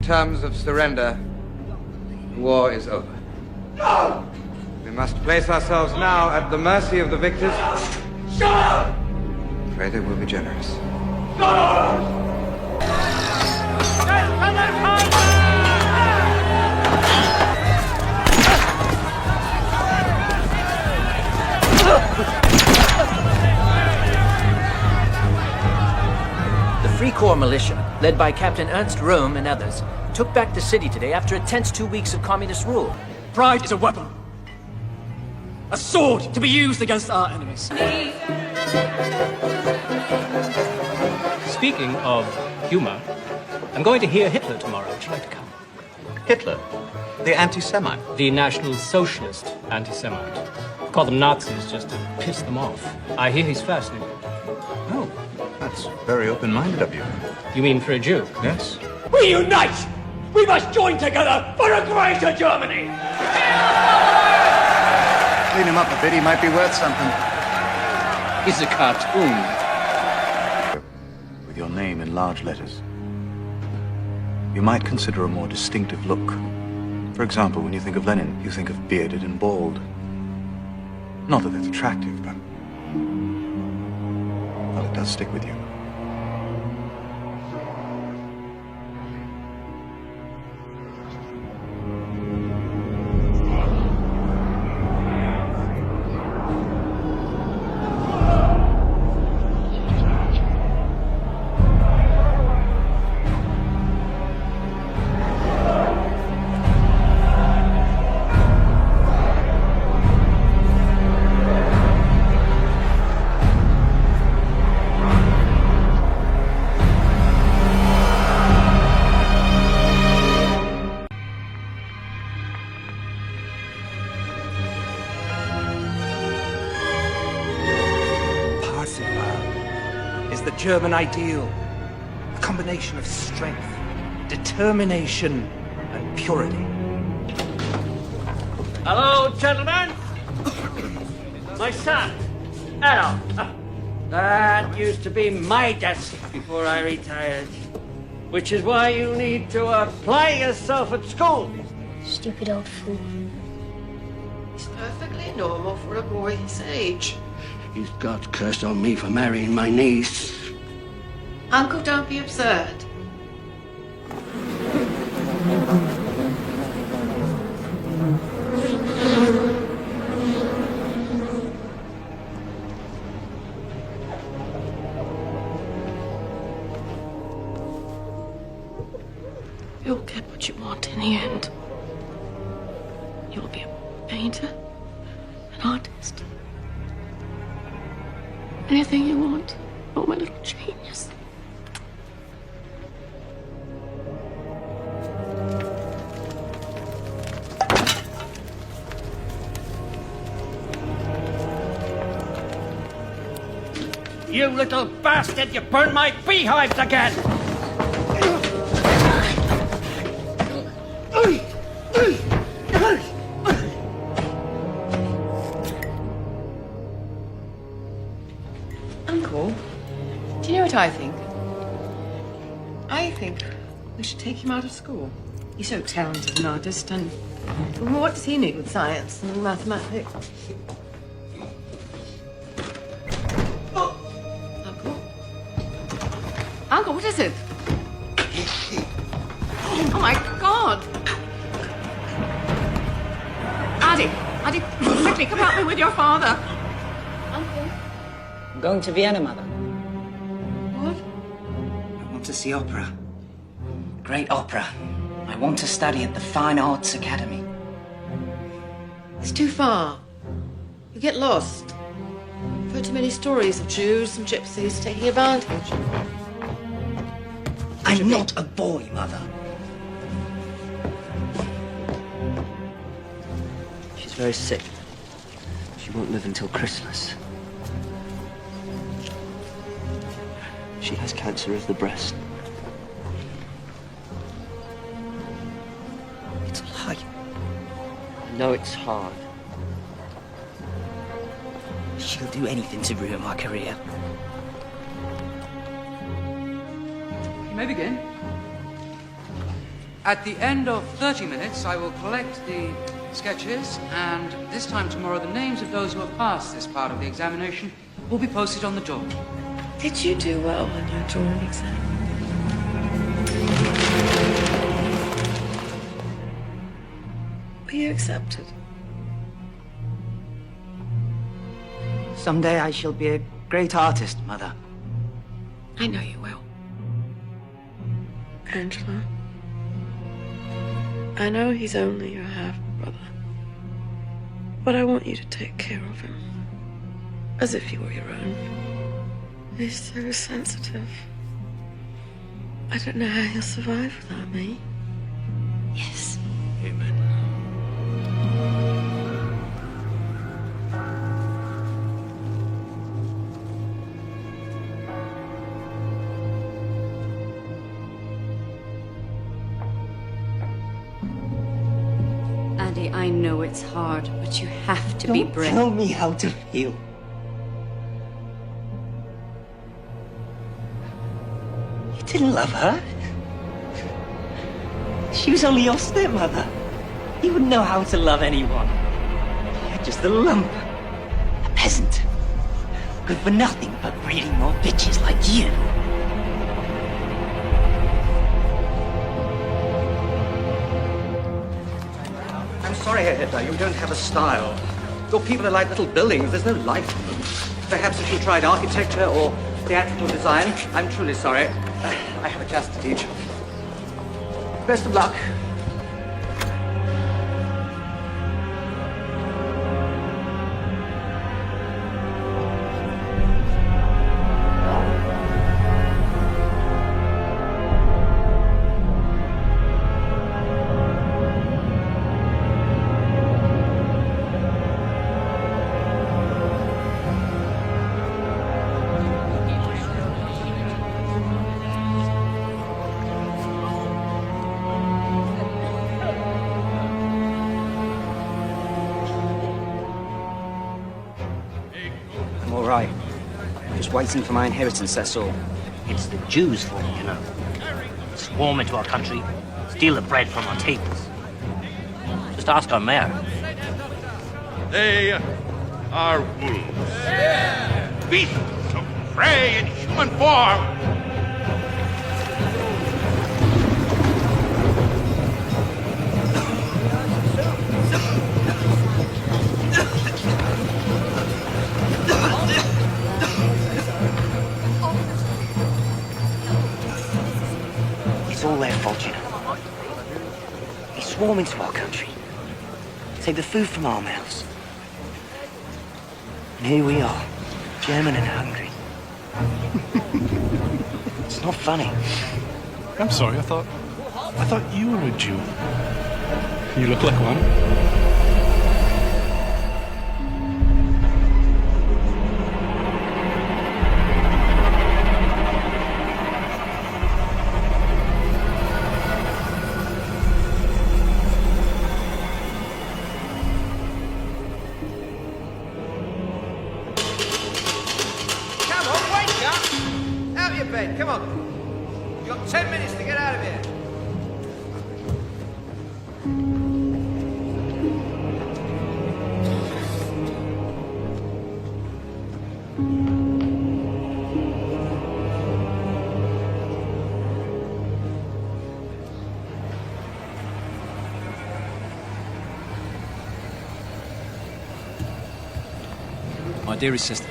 terms of surrender, the war is over. No! We must place ourselves now at the mercy of the victors. Shut up! Pray they will be generous. No! The Free Corps militia, led by Captain Ernst Röhm and others, took back the city today after a tense 2 weeks of communist rule. Pride is a weapon. A sword to be used against our enemies. Speaking of humor, I'm going to hear Hitler tomorrow. Would you like to come? Hitler? The anti-Semite? The National Socialist anti-Semite. Call them Nazis just to piss them off. I hear he's fascinating. Oh, that's very open-minded of you. You mean for a Jew? Yes. We unite! We must join together for a greater Germany! Clean him up a bit, he might be worth something. He's a cartoon. With your name in large letters. You might consider a more distinctive look. For example, when you think of Lenin, you think of bearded and bald. Not that that's attractive, but... well, it does stick with you. Is the German ideal, a combination of strength, determination, and purity. Hello, gentlemen. My son, Adolf. That used to be my desk before I retired. Which is why you need to apply yourself at school. Stupid old fool. It's perfectly normal for a boy his age. He's got cursed on me for marrying my niece. Uncle, don't be absurd. You'll get what you want in the end. You'll be a painter, an artist. Anything you want. Oh, my little genius. You little bastard, you burned my beehives again! Uncle, do you know what I think? I think we should take him out of school. He's so talented an artist, and what does he need with science and mathematics? Uncle, what is it? Oh, my God! Addy, quickly, come help me with your father. Uncle? I'm going to Vienna, Mother. What? I want to see opera. Great opera. I want to study at the Fine Arts Academy. It's too far. You get lost. I've heard too many stories of Jews and gypsies taking advantage. I'm not a boy, Mother. She's very sick. She won't live until Christmas. She has cancer of the breast. It's a lie. I know it's hard. She'll do anything to ruin my career. You may begin. At the end of 30 minutes, I will collect the sketches, and this time tomorrow, the names of those who have passed this part of the examination will be posted on the door. Did you do well on your drawing exam? Were you accepted? Someday I shall be a great artist, Mother. I know you will. Angela, I know he's only your half-brother, but I want you to take care of him as if he were your own. He's so sensitive. I don't know how he'll survive without me. Yes. Amen. Andy, I know it's hard, but you have to be brave. Tell me how to feel. You didn't love her. She was only your stepmother. You wouldn't know how to love anyone. You're just a lump. A peasant. Good for nothing but breeding more bitches like you. I'm sorry, Herr Hitler, you don't have a style. Your people are like little buildings, there's no life in them. Perhaps if you tried architecture or theatrical design. I'm truly sorry. I have a class to teach. Best of luck. All right. I'm just waiting for my inheritance, that's all. It's the Jews' fault, you know. Swarm into our country, steal the bread from our tables. Just ask our mayor. They are wolves. Beasts of prey in human form. It's all their fault, you know. They swarm into our country, take the food from our mouths. And here we are, German and hungry. It's not funny. I'm sorry, I thought you were a Jew. You look like one. Come on. You've got 10 minutes to get out of here. My dearest sister,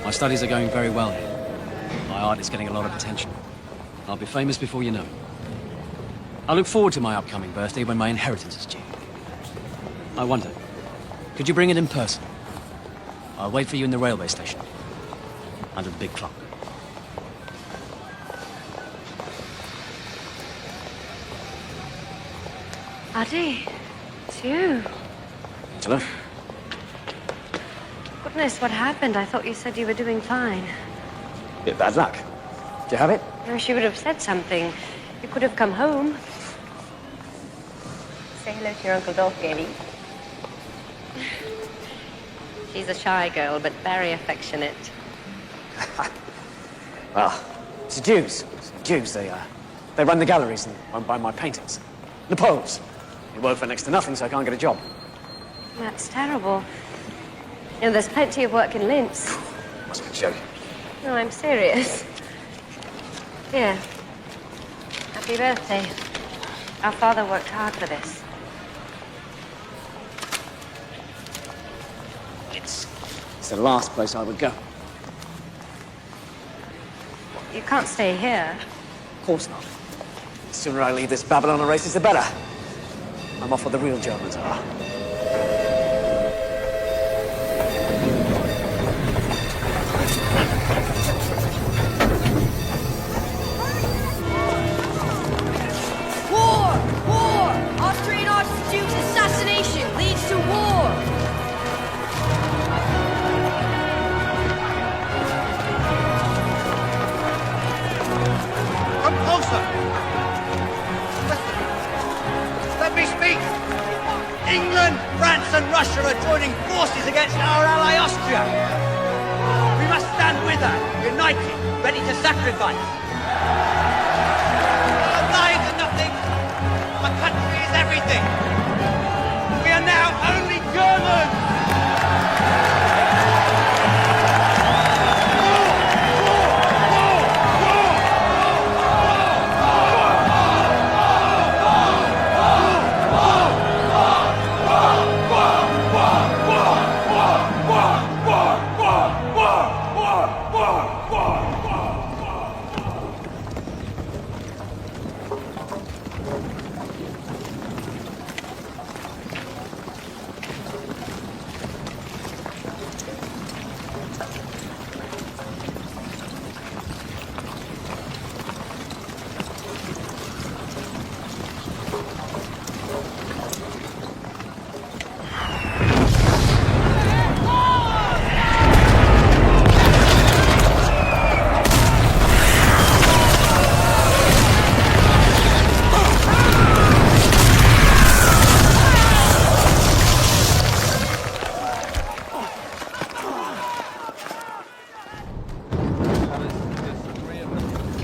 my studies are going very well here. My art is getting a lot of attention. I'll be famous before you know it. I look forward to my upcoming birthday when my inheritance is due. I wonder, could you bring it in person? I'll wait for you in the railway station, under the big clock. Addy, it's you. Angela? Goodness, what happened? I thought you said you were doing fine. Bit bad luck. Do you have it? No, she would have said something. You could have come home. Say hello to your Uncle Dolph, Gavy. She's a shy girl, but very affectionate. Well, it's the Jews. It's the Jews, they are. They run the galleries and won't buy my paintings. The Poles. They work for next to nothing, so I can't get a job. That's terrible. You know, there's plenty of work in Linz. Must be joking. No, I'm serious. Here. Happy birthday. Our father worked hard for this. It's the last place I would go. You can't stay here. Of course not. The sooner I leave this Babylon races, the better. I'm off where the real Germans are. War! War! Austrian Archduke's assassination leads to war! Come closer! Let me speak! England, France and Russia are joining forces against our ally Austria. We must stand with her, united, ready to sacrifice. Our lives are nothing. Our country is everything. We are now only Germans.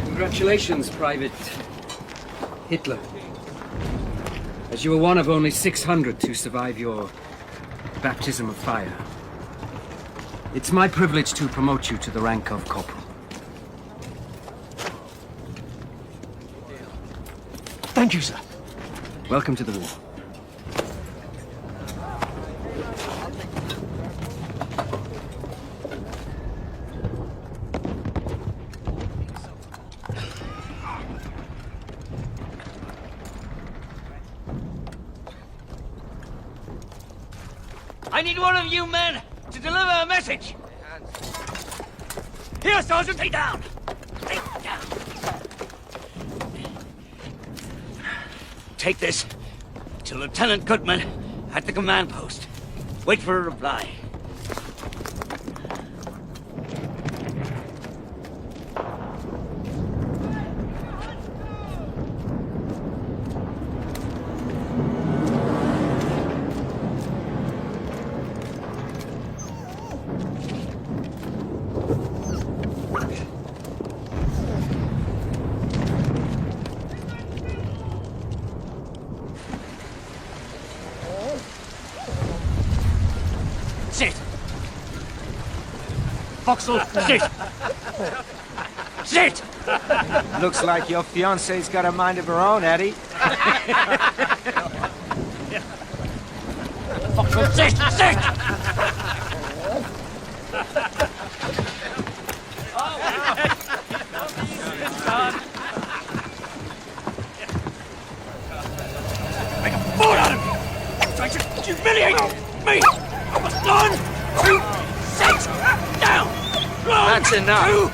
Congratulations, Private Hitler. As you were one of only 600 to survive your baptism of fire. It's my privilege to promote you to the rank of corporal. Thank you, sir. Welcome to the war. I need one of you men to deliver a message. Here, Sergeant, take down. Take down. Take this to Lieutenant Goodman at the command post. Wait for a reply. Sit! Foxhole, sit! Sit! Looks like your fiance's got a mind of her own, Eddie. Foxhole, sit! Sit! Make a fool out of me! Trying to humiliate me! One, two, sit down! One, That's enough. Two,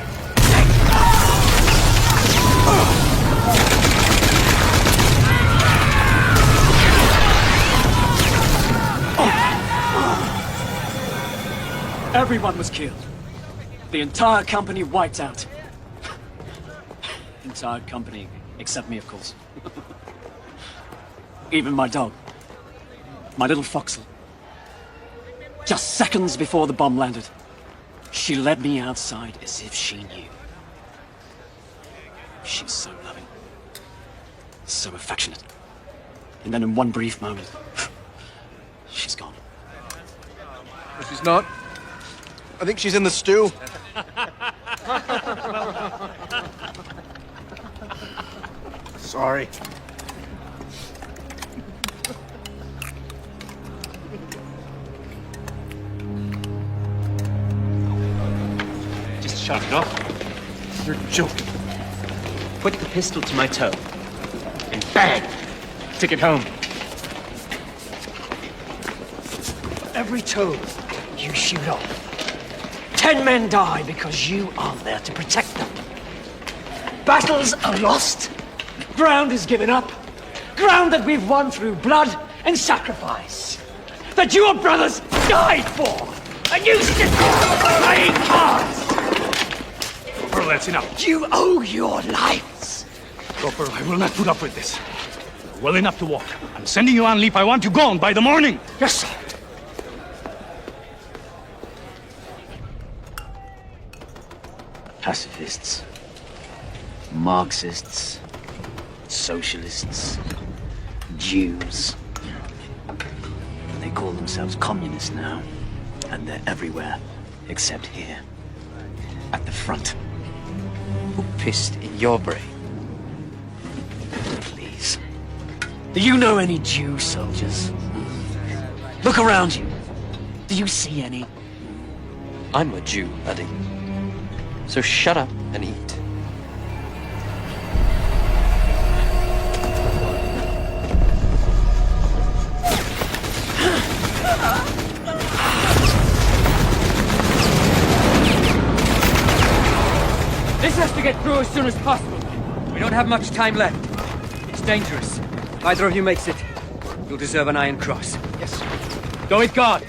Everyone was killed. The entire company wiped out. Entire company, except me, of course. Even my dog. My little Foxhole. Just seconds before the bomb landed, she led me outside as if she knew. She's so loving. So affectionate. And then in one brief moment, she's gone. But she's not. I think she's in the stew. Sorry. Just shut it off. You're joking. Put the pistol to my toe. And bang! Took it home. Every toe you shoot off, 10 men die because you aren't there to protect them. Battles are lost. Ground is given up. Ground that we've won through blood and sacrifice. That your brothers died for. And you sit playing cards. Corporal, that's enough. You owe your lives. Corporal, I will not put up with this. You're well enough to walk. I'm sending you on leave. I want you gone by the morning. Yes, sir. Pacifists, Marxists, socialists, Jews. They call themselves communists now, and they're everywhere, except here, at the front. Who pissed in your brain? Please. Do you know any Jew soldiers? Look around you. Do you see any? I'm a Jew, buddy. So shut up and eat. This has to get through as soon as possible. We don't have much time left. It's dangerous. If either of you makes it, you'll deserve an Iron Cross. Yes, sir. Go with God.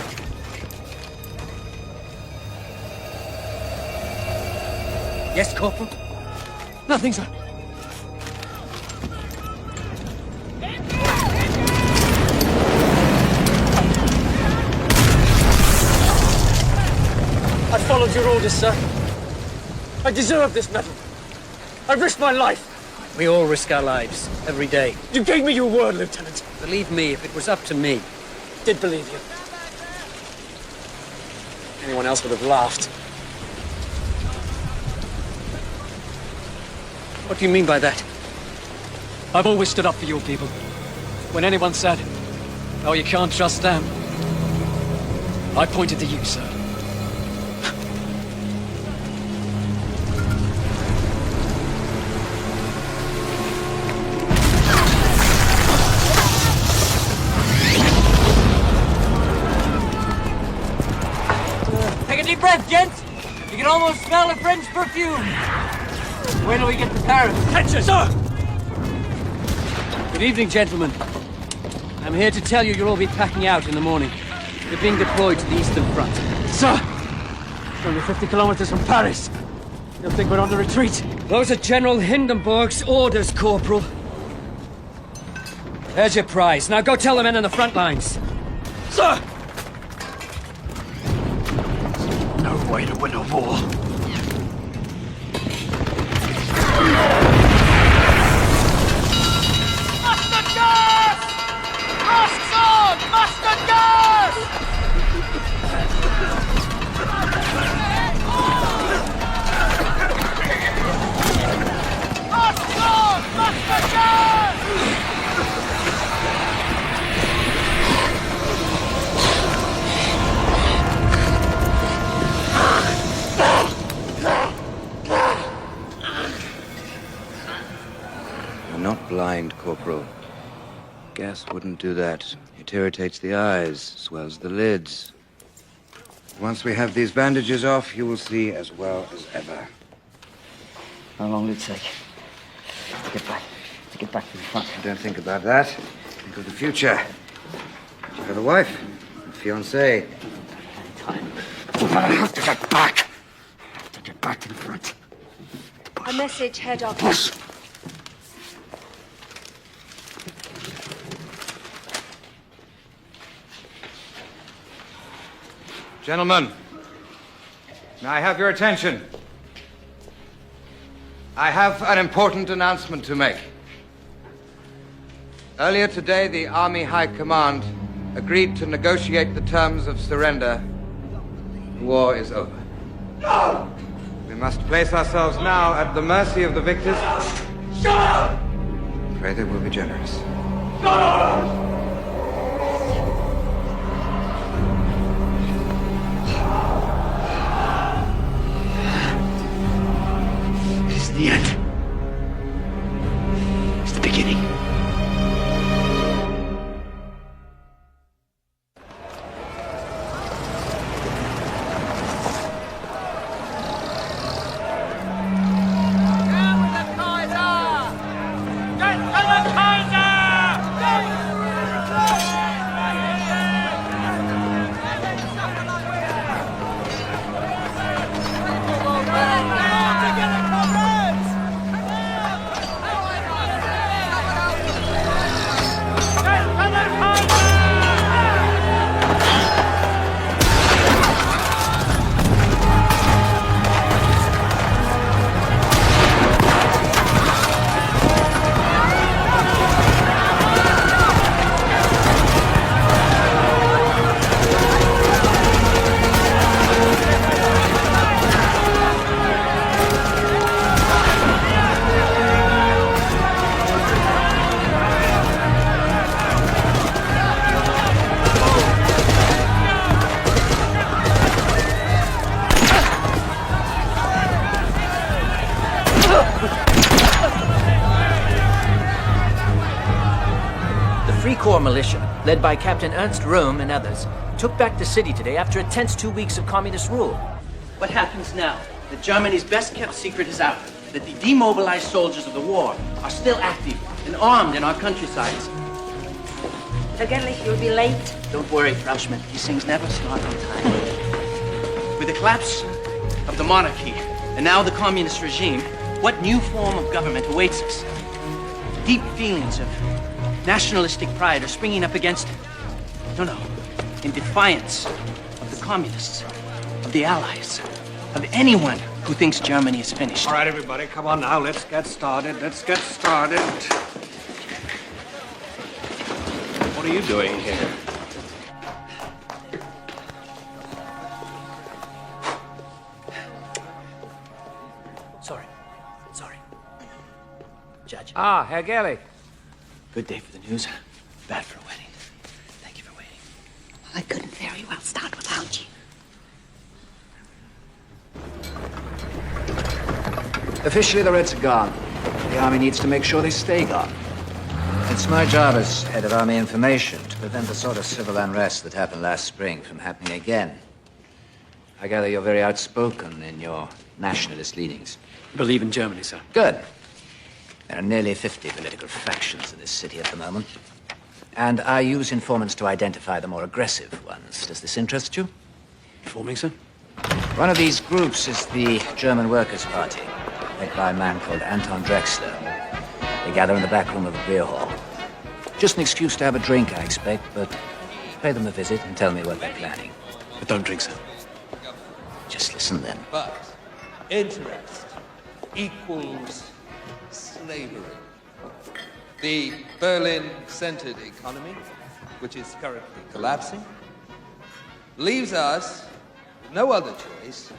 Yes, Corporal? Nothing, sir. I followed your orders, sir. I deserve this medal. I risked my life. We all risk our lives, every day. You gave me your word, Lieutenant. Believe me, if it was up to me. Did believe you. Anyone else would have laughed. What do you mean by that? I've always stood up for your people. When anyone said, "Oh, you can't trust them," I pointed to you, sir. Take a deep breath, gents. You can almost smell the French perfume. When do we get to Paris? Attention, sir! Good evening, gentlemen. I'm here to tell you you'll all be packing out in the morning. You're being deployed to the Eastern Front. Sir! We're only 50 kilometers from Paris. You think we're on the retreat? Those are General Hindenburg's orders, Corporal. There's your prize. Now go tell the men on the front lines. Sir! No way to win a war. Mustard gas! Masks on! Mustard gas! Masks on! Mustard gas! You're not blind, Corporal. Gas wouldn't do that. It irritates the eyes, swells the lids. Once we have these bandages off, you will see as well as ever. How long will it take to get back to the front? Don't think about that. Think of the future. You have a wife, a fiancé. I have to get back. I have to get back to the front. A message, Head Office. Gentlemen, may I have your attention? I have an important announcement to make. Earlier today, the Army High Command agreed to negotiate the terms of surrender. The war is over. No! We must place ourselves now at the mercy of the victors. Shut up! Pray they will be generous. It's the end. It's the beginning. Corps militia, led by Captain Ernst Röhm and others, took back the city today after a tense 2 weeks of communist rule. What happens now? That Germany's best-kept secret is out. That the demobilized soldiers of the war are still active and armed in our countrysides. Vergeblich, you'll be late. Don't worry, Frauschmidt. These things never start on time. With the collapse of the monarchy and now the communist regime, what new form of government awaits us? Deep feelings of nationalistic pride are springing up against, in defiance of the communists, of the Allies, of anyone who thinks Germany is finished. All right, everybody, come on now. Let's get started. Let's get started. What are you doing here? Sorry. Judge. Ah, Herr Gerlich. Good day for the news, bad for a wedding. Thank you for waiting. I couldn't very well start without you. Officially, the Reds are gone. The army needs to make sure they stay gone. It's my job as head of Army Information to prevent the sort of civil unrest that happened last spring from happening again. I gather you're very outspoken in your nationalist leanings. Believe in Germany, sir. Good. There are nearly 50 political factions in this city at the moment. And I use informants to identify the more aggressive ones. Does this interest you? Informing, sir? One of these groups is the German Workers' Party, led by a man called Anton Drexler. They gather in the back room of a beer hall. Just an excuse to have a drink, I expect, but pay them a visit and tell me what they're planning. But don't drink, sir. Just listen then. But interest equals slavery. The Berlin-centered economy, which is currently collapsing, leaves us with no other choice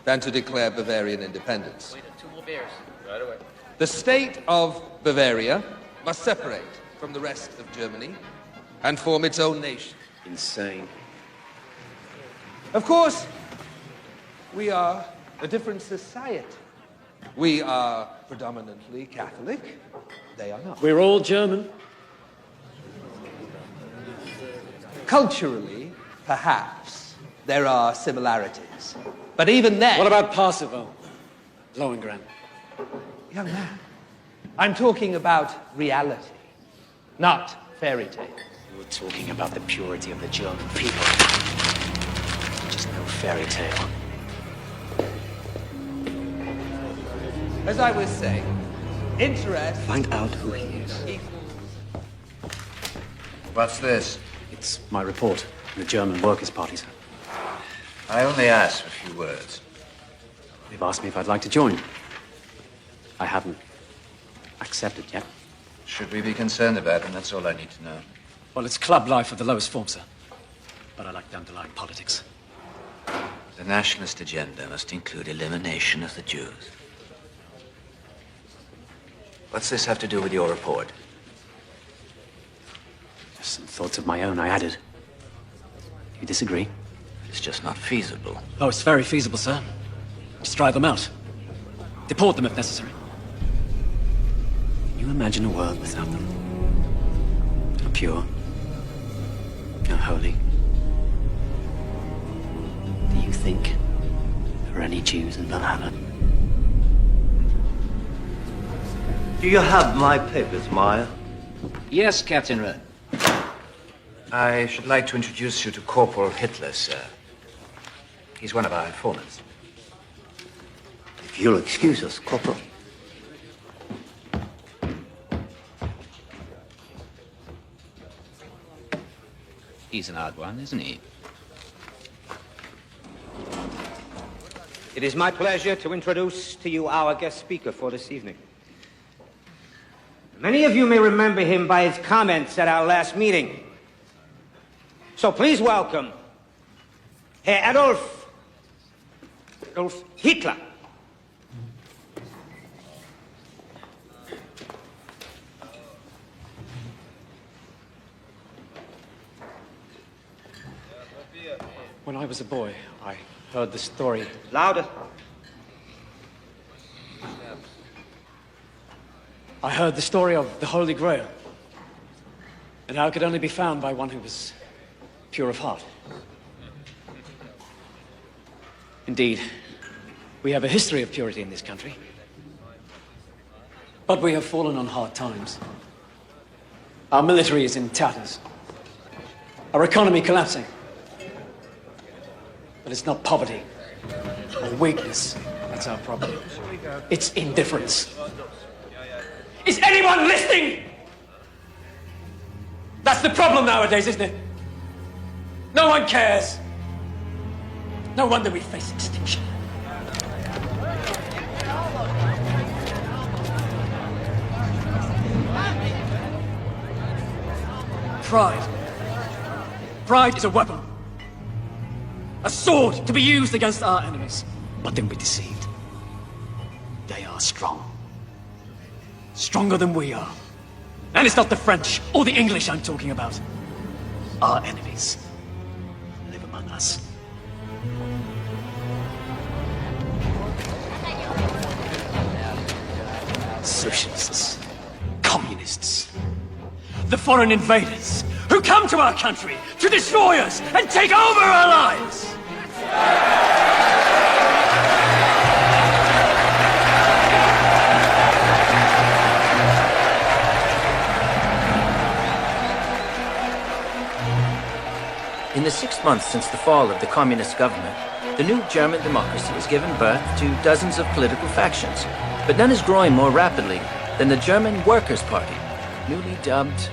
than to declare Bavarian independence. Two more beers. Right away. The state of Bavaria must separate from the rest of Germany and form its own nation. Insane. Of course, we are a different society. We are predominantly Catholic. They are not. We're all German. Culturally, perhaps, there are similarities. But even then... What about Parsifal? Lohengrin? Young man, I'm talking about reality, not fairy tales. You're talking about the purity of the German people. Just no fairy tale. As I was saying, interest... Find out who he is. What's this? It's my report from the German Workers' Party, sir. I only asked for a few words. They've asked me if I'd like to join. I haven't accepted yet. should we be concerned about him? That's all I need to know. Well, it's club life of the lowest form, sir. But I like the underlying politics. The nationalist agenda must include elimination of the Jews. What's this have to do with your report? Just some thoughts of my own, I added. You disagree? It's just not feasible. Oh, it's very feasible, sir. Just drive them out. Deport them if necessary. Can you imagine a world without them? No pure, no holy. Do you think there are any Jews in Valhalla? Do you have my papers, Meyer? Yes, Captain Rudd. I should like to introduce you to Corporal Hitler, sir. He's one of our informants. If you'll excuse us, Corporal. He's an odd one, isn't he? It is my pleasure to introduce to you our guest speaker for this evening. Many of you may remember him by his comments at our last meeting. So please welcome Herr Adolf Hitler. When I was a boy, I heard the story. Louder. I heard the story of the Holy Grail, and how it could only be found by one who was pure of heart. Indeed, we have a history of purity in this country, but we have fallen on hard times. Our military is in tatters, our economy collapsing. But it's not poverty or weakness that's our problem. It's indifference. Is anyone listening? That's the problem nowadays, isn't it? No one cares. No wonder we face extinction. Pride. Pride is a weapon. A sword to be used against our enemies. But don't be deceived. They are strong. Stronger than we are. And it's not the French or the English I'm talking about. Our enemies live among us. Socialists, communists, the foreign invaders who come to our country to destroy us and take over our lives. In the 6 months since the fall of the communist government, the new German democracy has given birth to dozens of political factions, but none is growing more rapidly than the German Workers' Party, newly dubbed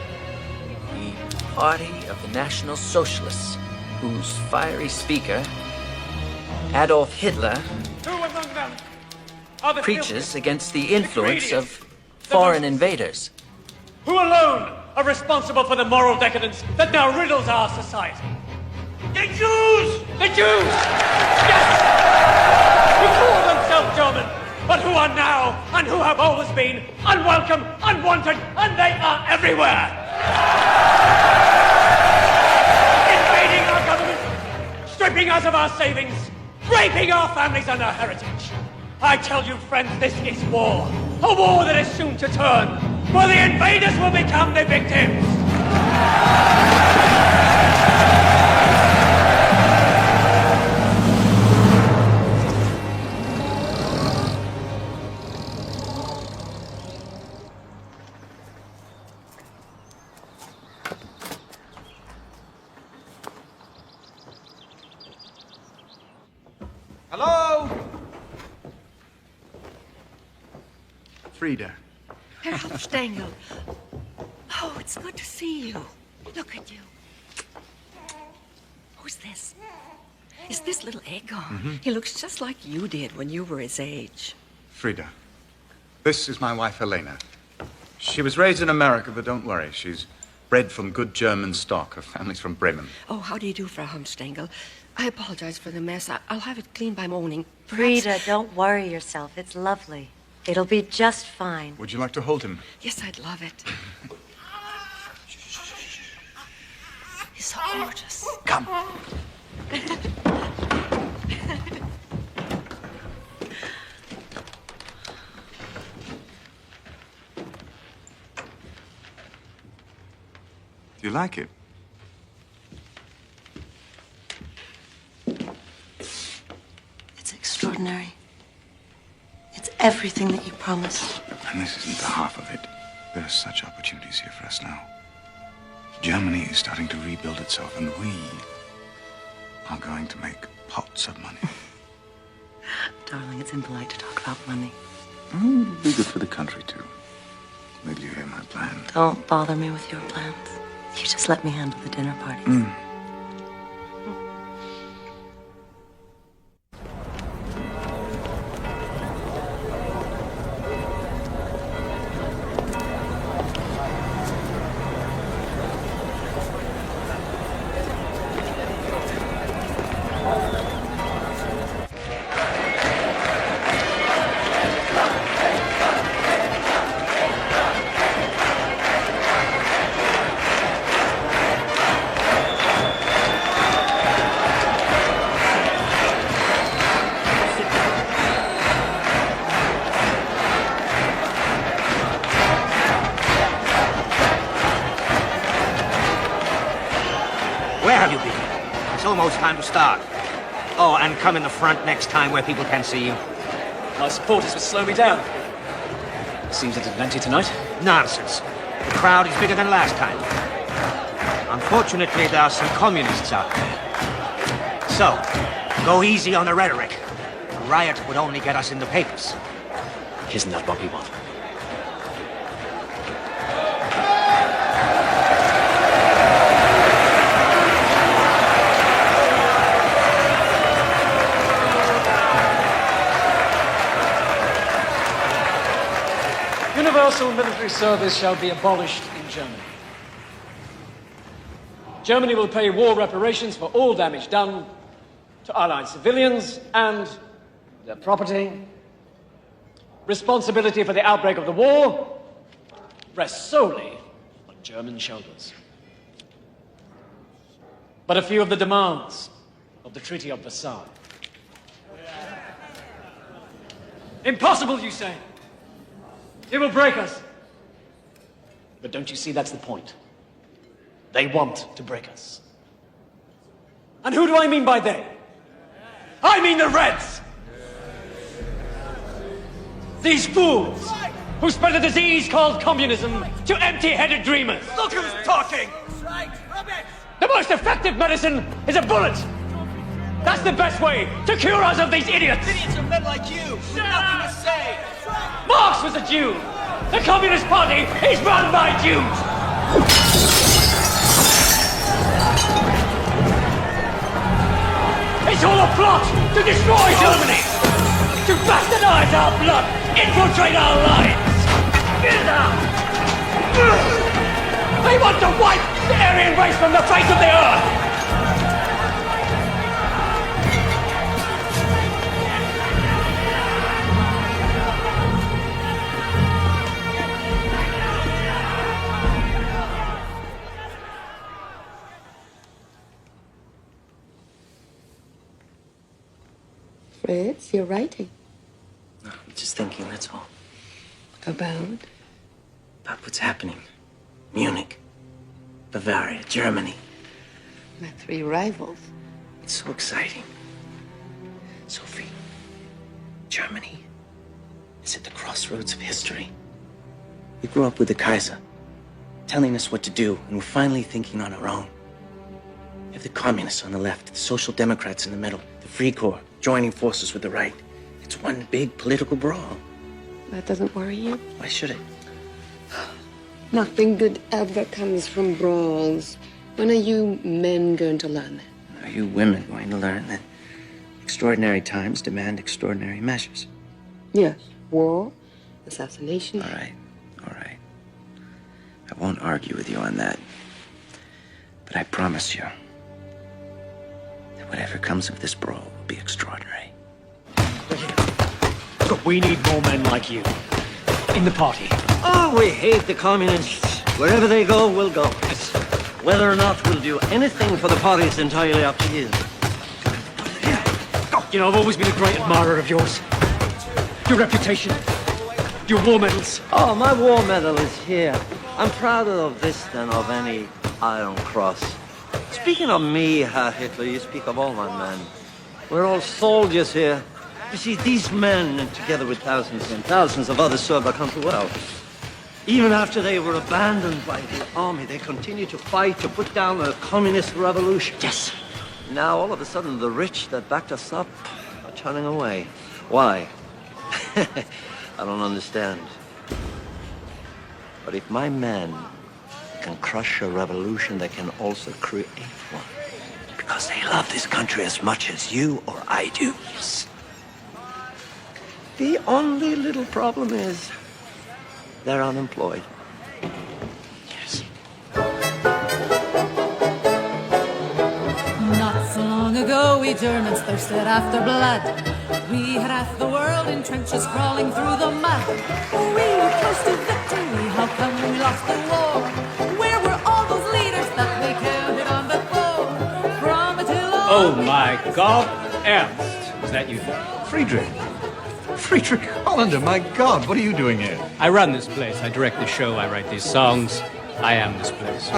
the Party of the National Socialists, whose fiery speaker, Adolf Hitler, preaches against the influence of foreign invaders. Who alone are responsible for the moral decadence that now riddles our society? The Jews! The Jews! Yes! Who call themselves German, but who are now, and who have always been, unwelcome, unwanted, and they are everywhere! Invading our government, stripping us of our savings, raping our families and our heritage. I tell you, friends, this is war. A war that is soon to turn, where the invaders will become the victims. Hello? Frida. Herr Stengel. Oh, it's good to see you. Look at you. Who's this? Is this little Egon? Mhm. He looks just like you did when you were his age. Frida. This is my wife, Elena. She was raised in America, but don't worry. She's bred from good German stock. Her family's from Bremen. Oh, how do you do, Frau Humstengel? I apologize for the mess. I'll have it cleaned by morning. Frida, don't worry yourself. It's lovely. It'll be just fine. Would you like to hold him? Yes, I'd love it. He's so gorgeous. Come. Do you like it? It's extraordinary. It's everything that you promised. And this isn't the half of it. There are such opportunities here for us now. Germany is starting to rebuild itself, and we are going to make pots of money. Darling, it's impolite to talk about money. It'll be good for the country, too. Wait till you hear my plan. Don't bother me with your plans. You just let me handle the dinner parties. Where have you been? It's almost time to start. Oh, and come in the front next time where people can see you. My supporters will slow me down. Seems it is plenty tonight. Nonsense. The crowd is bigger than last time. Unfortunately, there are some communists out there. So, go easy on the rhetoric. A riot would only get us in the papers. Isn't that what we want? Universal military service shall be abolished in Germany. Germany will pay war reparations for all damage done to Allied civilians and their property. Responsibility for the outbreak of the war rests solely on German shoulders. But a few of the demands of the Treaty of Versailles. Impossible, you say? It will break us. But don't you see that's the point? They want to break us. And who do I mean by they? I mean the Reds! These fools who spread a disease called communism to empty-headed dreamers. Look who's talking! The most effective medicine is a bullet. That's the best way to cure us of these idiots. Idiots are men like you. Nothing to say. Marx was a Jew. The Communist Party is run by Jews. It's all a plot to destroy Germany, to bastardize our blood, infiltrate our lives. They want to wipe the Aryan race from the face of the earth. Fritz, you're writing. No, I'm just thinking, that's all. About? About what's happening. Munich, Bavaria, Germany. My three rivals. It's so exciting. Sophie, Germany is at the crossroads of history. We grew up with the Kaiser, telling us what to do, and we're finally thinking on our own. You have the communists on the left, the social democrats in the middle, the Free Corps joining forces with the right. It's one big political brawl. That doesn't worry you? Why should it? Nothing good ever comes from brawls. When are you men going to learn that? Are you women going to learn that extraordinary times demand extraordinary measures? Yes. War, assassination. All right, all right. I won't argue with you on that. But I promise you that whatever comes of this brawl will be extraordinary. Look, we need more men like you. In the party. Oh, we hate the communists. Wherever they go, we'll go. Whether or not we'll do anything for the party is entirely up to you. You know, I've always been a great admirer of yours. Your reputation. Your war medals. Oh, my war medal is here. I'm prouder of this than of any Iron Cross. Speaking of me, Herr Hitler, you speak of all my men. We're all soldiers here. You see, these men, together with thousands and thousands of others, served our country well. Even after they were abandoned by the army, they continued to fight to put down a communist revolution. Yes. Now, all of a sudden, the rich that backed us up are turning away. Why? I don't understand. But if my men can crush a revolution, they can also create one. Because they love this country as much as you or I do. Yes. The only little problem is they're unemployed. Yes. Not so long ago, we Germans thirsted after blood. We had half the world in trenches crawling through the mud. We were close to victory. How come we lost the war? Where were all those leaders that we counted on before? From Attila. Oh my God, Ernst, is that you? Friedrich. Friedrich Hollander, my God, what are you doing here? I run this place. I direct the show. I write these songs. I am this place.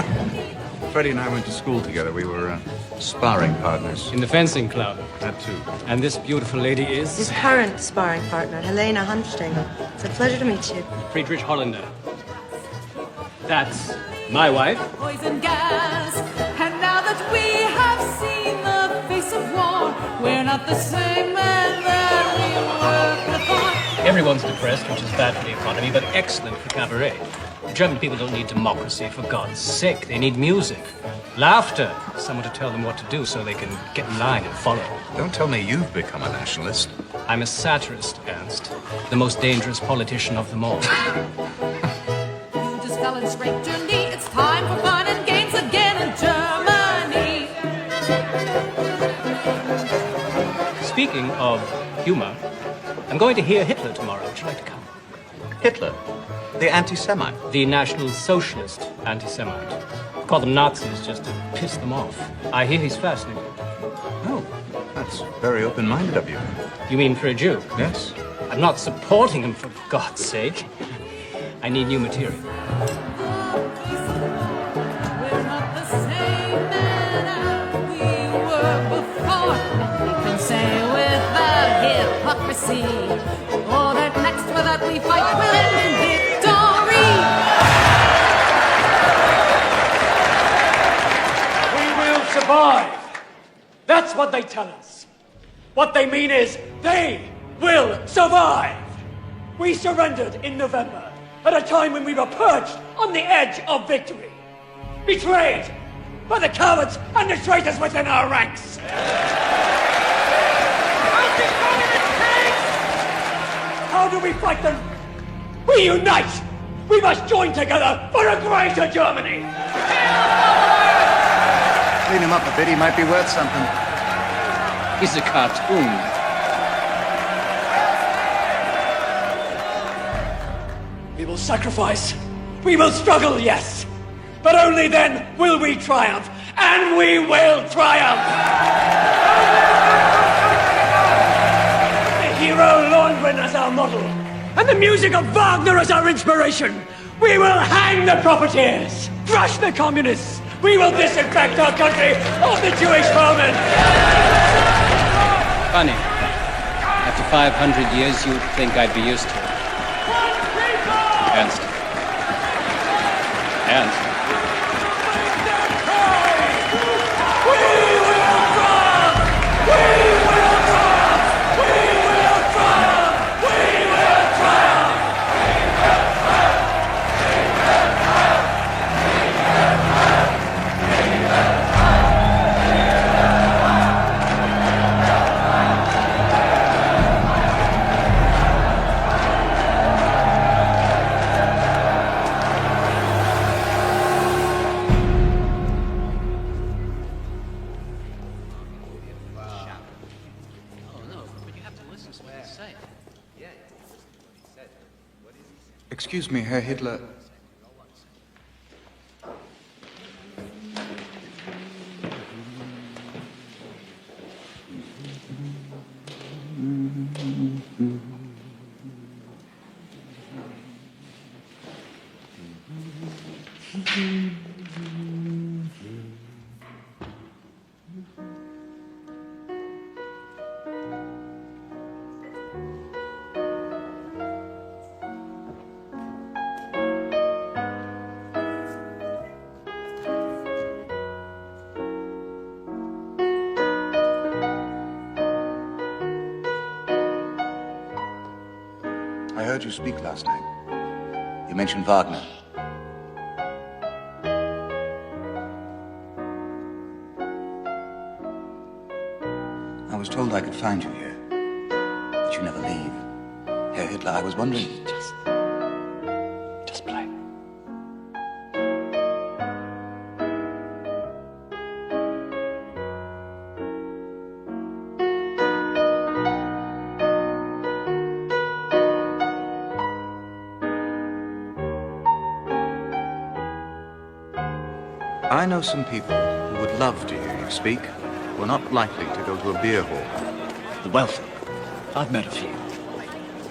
Freddie and I went to school together. We were sparring partners. In the fencing club. That too. And this beautiful lady is? His current sparring partner, Helena Hanfstengel. It's a pleasure to meet you. Friedrich Hollander. That's my wife. Poison gas. And now that we have seen the face of war, we're not the same men that we were before. Everyone's depressed, which is bad for the economy, but excellent for cabaret. German people don't need democracy, for God's sake. They need music, laughter, someone to tell them what to do so they can get in line and follow. Don't tell me you've become a nationalist. I'm a satirist, Ernst. The most dangerous politician of them all. You just fell and scraped your knee. It's time for fun and games again in Germany. Speaking of humor, I'm going to hear Hitler tomorrow. Would you like to come? Hitler? The anti-Semite? The National Socialist anti-Semite. Call them Nazis just to piss them off. I hear he's fascinating. Oh, that's very open-minded of you. You mean for a Jew? Yes. I'm not supporting him, for God's sake. I need new material. We're not the same men we were before. We can say without hypocrisy, oh, that next war that we fight will end in victory. Survive. That's what they tell us. What they mean is they will survive. We surrendered in November at a time when we were perched on the edge of victory. Betrayed by the cowards and the traitors within our ranks. How do we fight them? We unite. We must join together for a greater Germany. Clean him up a bit, he might be worth something. He's a cartoon. We will sacrifice. We will struggle, yes. But only then will we triumph. And we will triumph! The hero Lohengrin as our model, and the music of Wagner as our inspiration. We will hang the profiteers, crush the communists. We will disinfect our country of the Jewish vermin. Funny. After 500 years, you'd think I'd be used to it. Ernst. Ernst. Excuse me, Herr Hitler. I heard you speak last night. You mentioned Wagner. I was told I could find you here, that you never leave. Herr Hitler, I was wondering... Just play. I know some people who would love to hear you speak, who are not likely to go to a beer hall. The wealthy. I've met a few.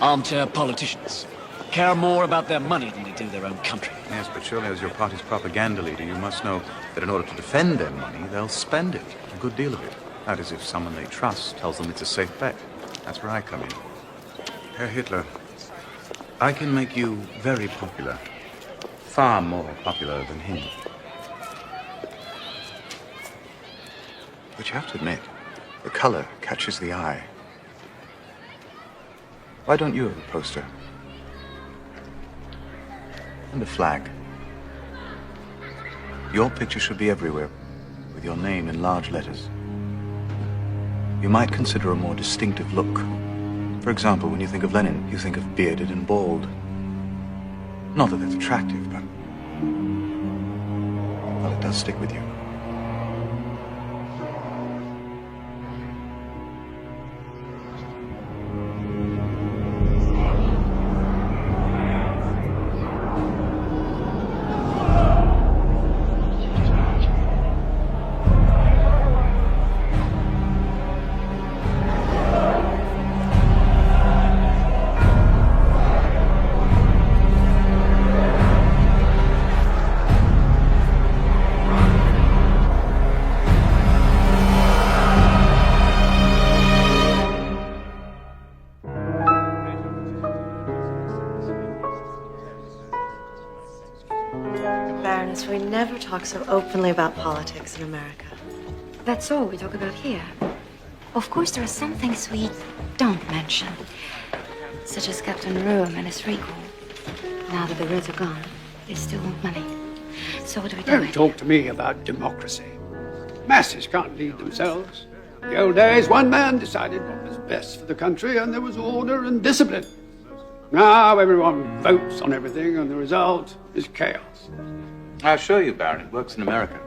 Armchair politicians. Care more about their money than they do their own country. Yes, but surely as your party's propaganda leader, you must know that in order to defend their money, they'll spend it, a good deal of it. That is, if someone they trust tells them it's a safe bet. That's where I come in. Herr Hitler, I can make you very popular. Far more popular than him. But you have to admit, the color catches the eye. Why don't you have a poster? And a flag. Your picture should be everywhere, with your name in large letters. You might consider a more distinctive look. For example, when you think of Lenin, you think of bearded and bald. Not that it's attractive, but... well, it does stick with you. Baroness, we never talk so openly about politics in America. That's all we talk about here. Of course, there are some things we don't mention, such as Captain Ruhm and his recall. Now that the Reds are gone, they still want money. So what do we do? Don't talk to me about democracy. Masses can't lead themselves. In the old days, one man decided what was best for the country, and there was order and discipline. Now everyone votes on everything, and the result is chaos. I assure you, Baron, it works in America.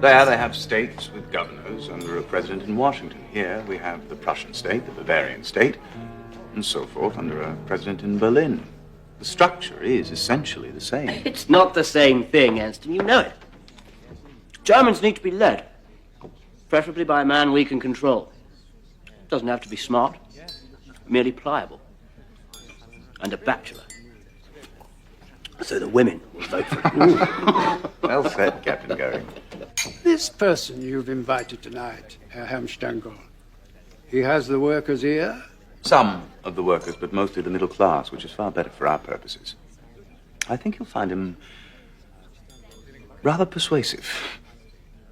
There they have states with governors under a president in Washington. Here we have the Prussian state, the Bavarian state, and so forth under a president in Berlin. The structure is essentially the same. It's not the same thing, Anston. You know it. Germans need to be led, preferably by a man we can control. Doesn't have to be smart, merely pliable. And a bachelor. So the women will vote for him. Well said, Captain Goering. This person you've invited tonight, Herr Hemstengel, he has the workers' ear? Some of the workers, but mostly the middle class, which is far better for our purposes. I think you'll find him rather persuasive.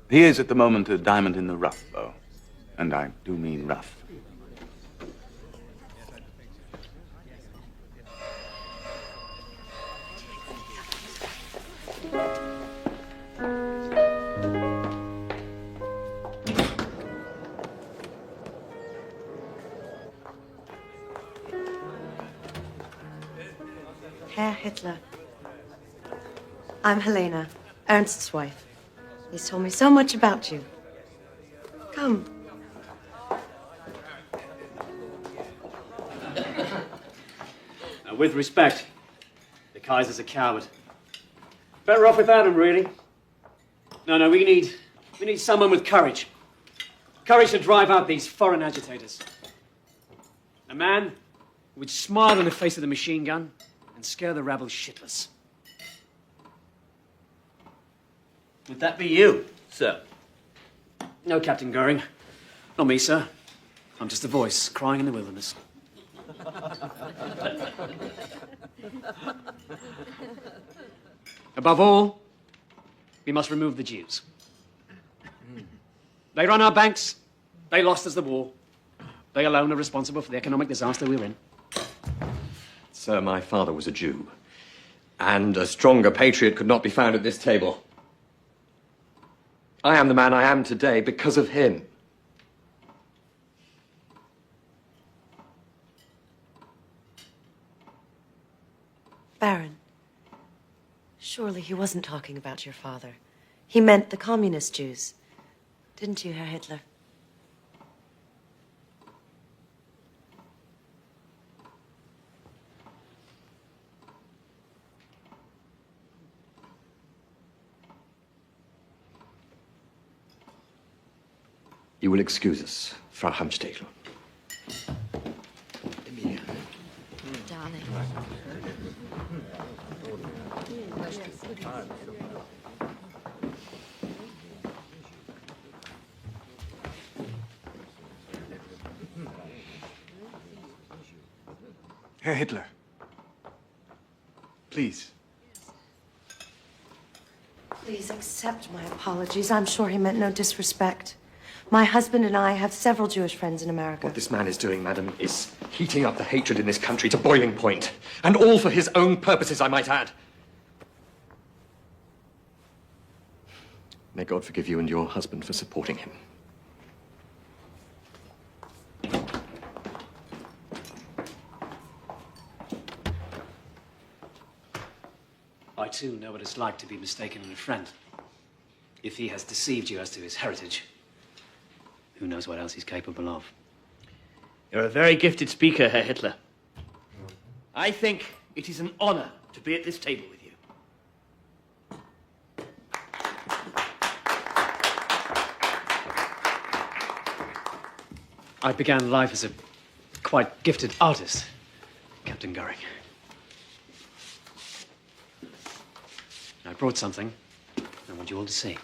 He is at the moment a diamond in the rough, though. And I do mean rough. Herr Hitler. I'm Helena, Ernst's wife. He's told me so much about you. Come. Now, with respect, Kaiser's a coward. Better off without him, really. No, we need someone with courage. Courage to drive out these foreign agitators. A man who would smile in the face of the machine gun and scare the rabble shitless. Would that be you, sir? No, Captain Goering. Not me, sir. I'm just a voice crying in the wilderness. Above all, we must remove the Jews. They run our banks. They lost us the war. They alone are responsible for the economic disaster we're in. Sir, my father was a Jew. And a stronger patriot could not be found at this table. I am the man I am today because of him. Baron, surely he wasn't talking about your father. He meant the communist Jews. Didn't you, Herr Hitler? You will excuse us, Frau Hamstegel. Darling. Herr Hitler, please. Please accept my apologies. I'm sure he meant no disrespect. My husband and I have several Jewish friends in America. What this man is doing, madam, is heating up the hatred in this country to boiling point. And all for his own purposes, I might add. May God forgive you and your husband for supporting him. I too know what it's like to be mistaken in a friend. If he has deceived you as to his heritage, who knows what else he's capable of? You're a very gifted speaker, Herr Hitler. I think it is an honor to be at this table with you. I began life as a quite gifted artist, Captain Goering. I brought something I want you all to see.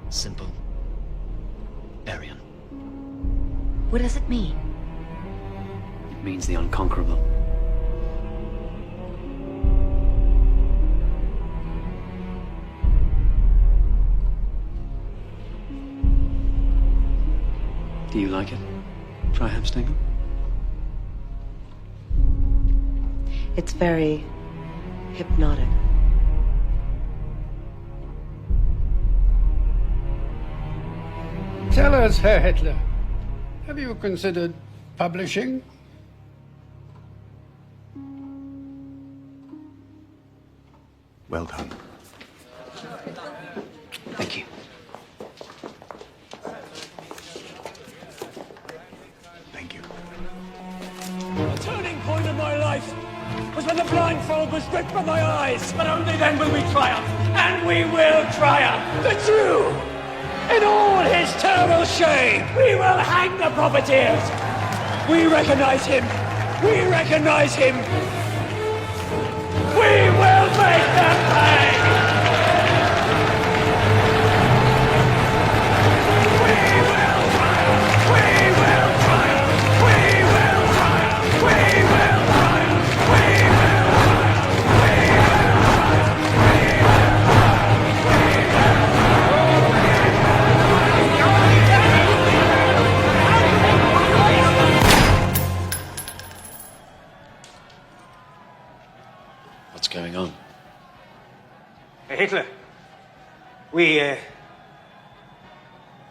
Simple. Aryan. What does it mean? It means the unconquerable. Do you like it, Frau Hamstegel? It's very hypnotic. Tell us, Herr Hitler, have you considered publishing? Well done. Thank you. Thank you. The turning point of my life was when the blindfold was ripped from my eyes. But only then will we triumph. And we will triumph. The Jew! In all his terrible shame, we will hang the profiteers. We recognize him. We recognize him. We will make them pay. We will triumph. We will triumph. We will triumph. We will triumph. We will triumph. We will triumph. We will What's going on? Hey, Hitler.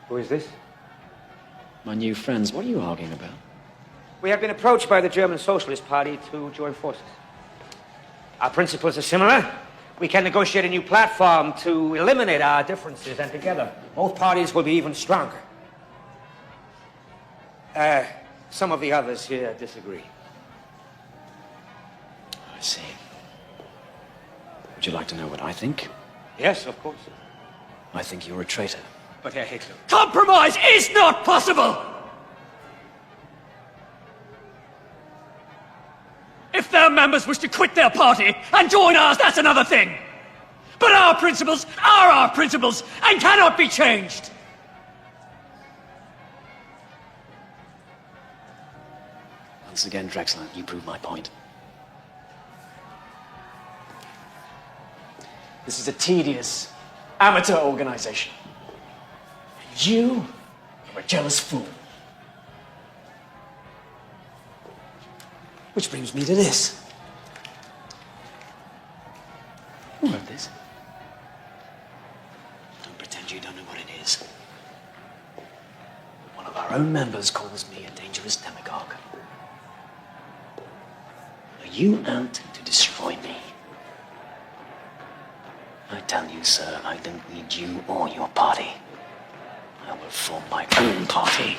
Who is this? My new friends, what are you arguing about? We have been approached by the German Socialist Party to join forces. Our principles are similar. We can negotiate a new platform to eliminate our differences, and together, both parties will be even stronger. Some of the others here disagree. I see. Would you like to know what I think? Yes, of course. I think you're a traitor. But Herr Hitler... Compromise is not possible! If their members wish to quit their party and join ours, that's another thing. But our principles are our principles and cannot be changed. Once again, Drexler, you prove my point. This is a tedious, amateur organization. And you are a jealous fool. Which brings me to this. Who wrote this? Don't pretend you don't know what it is. One of our own members calls me a dangerous demagogue. Are you out to destroy me? I tell you, sir, I don't need you or your party. I will form my own party.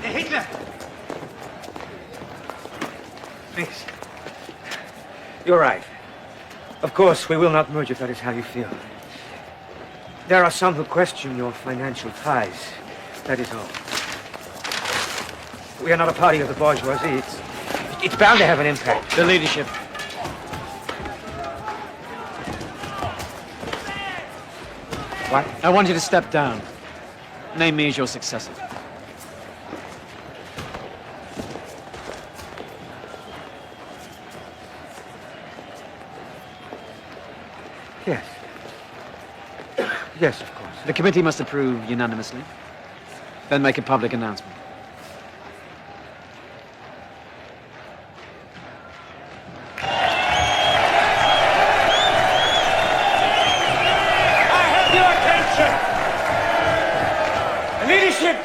Hitler! Please. You're right. Of course, we will not merge if that is how you feel. There are some who question your financial ties. That is all. We are not a party of the bourgeoisie. It's bound to have an impact. The leadership. What? I want you to step down. Name me as your successor. Yes. Yes, of course. The committee must approve unanimously. Then make a public announcement.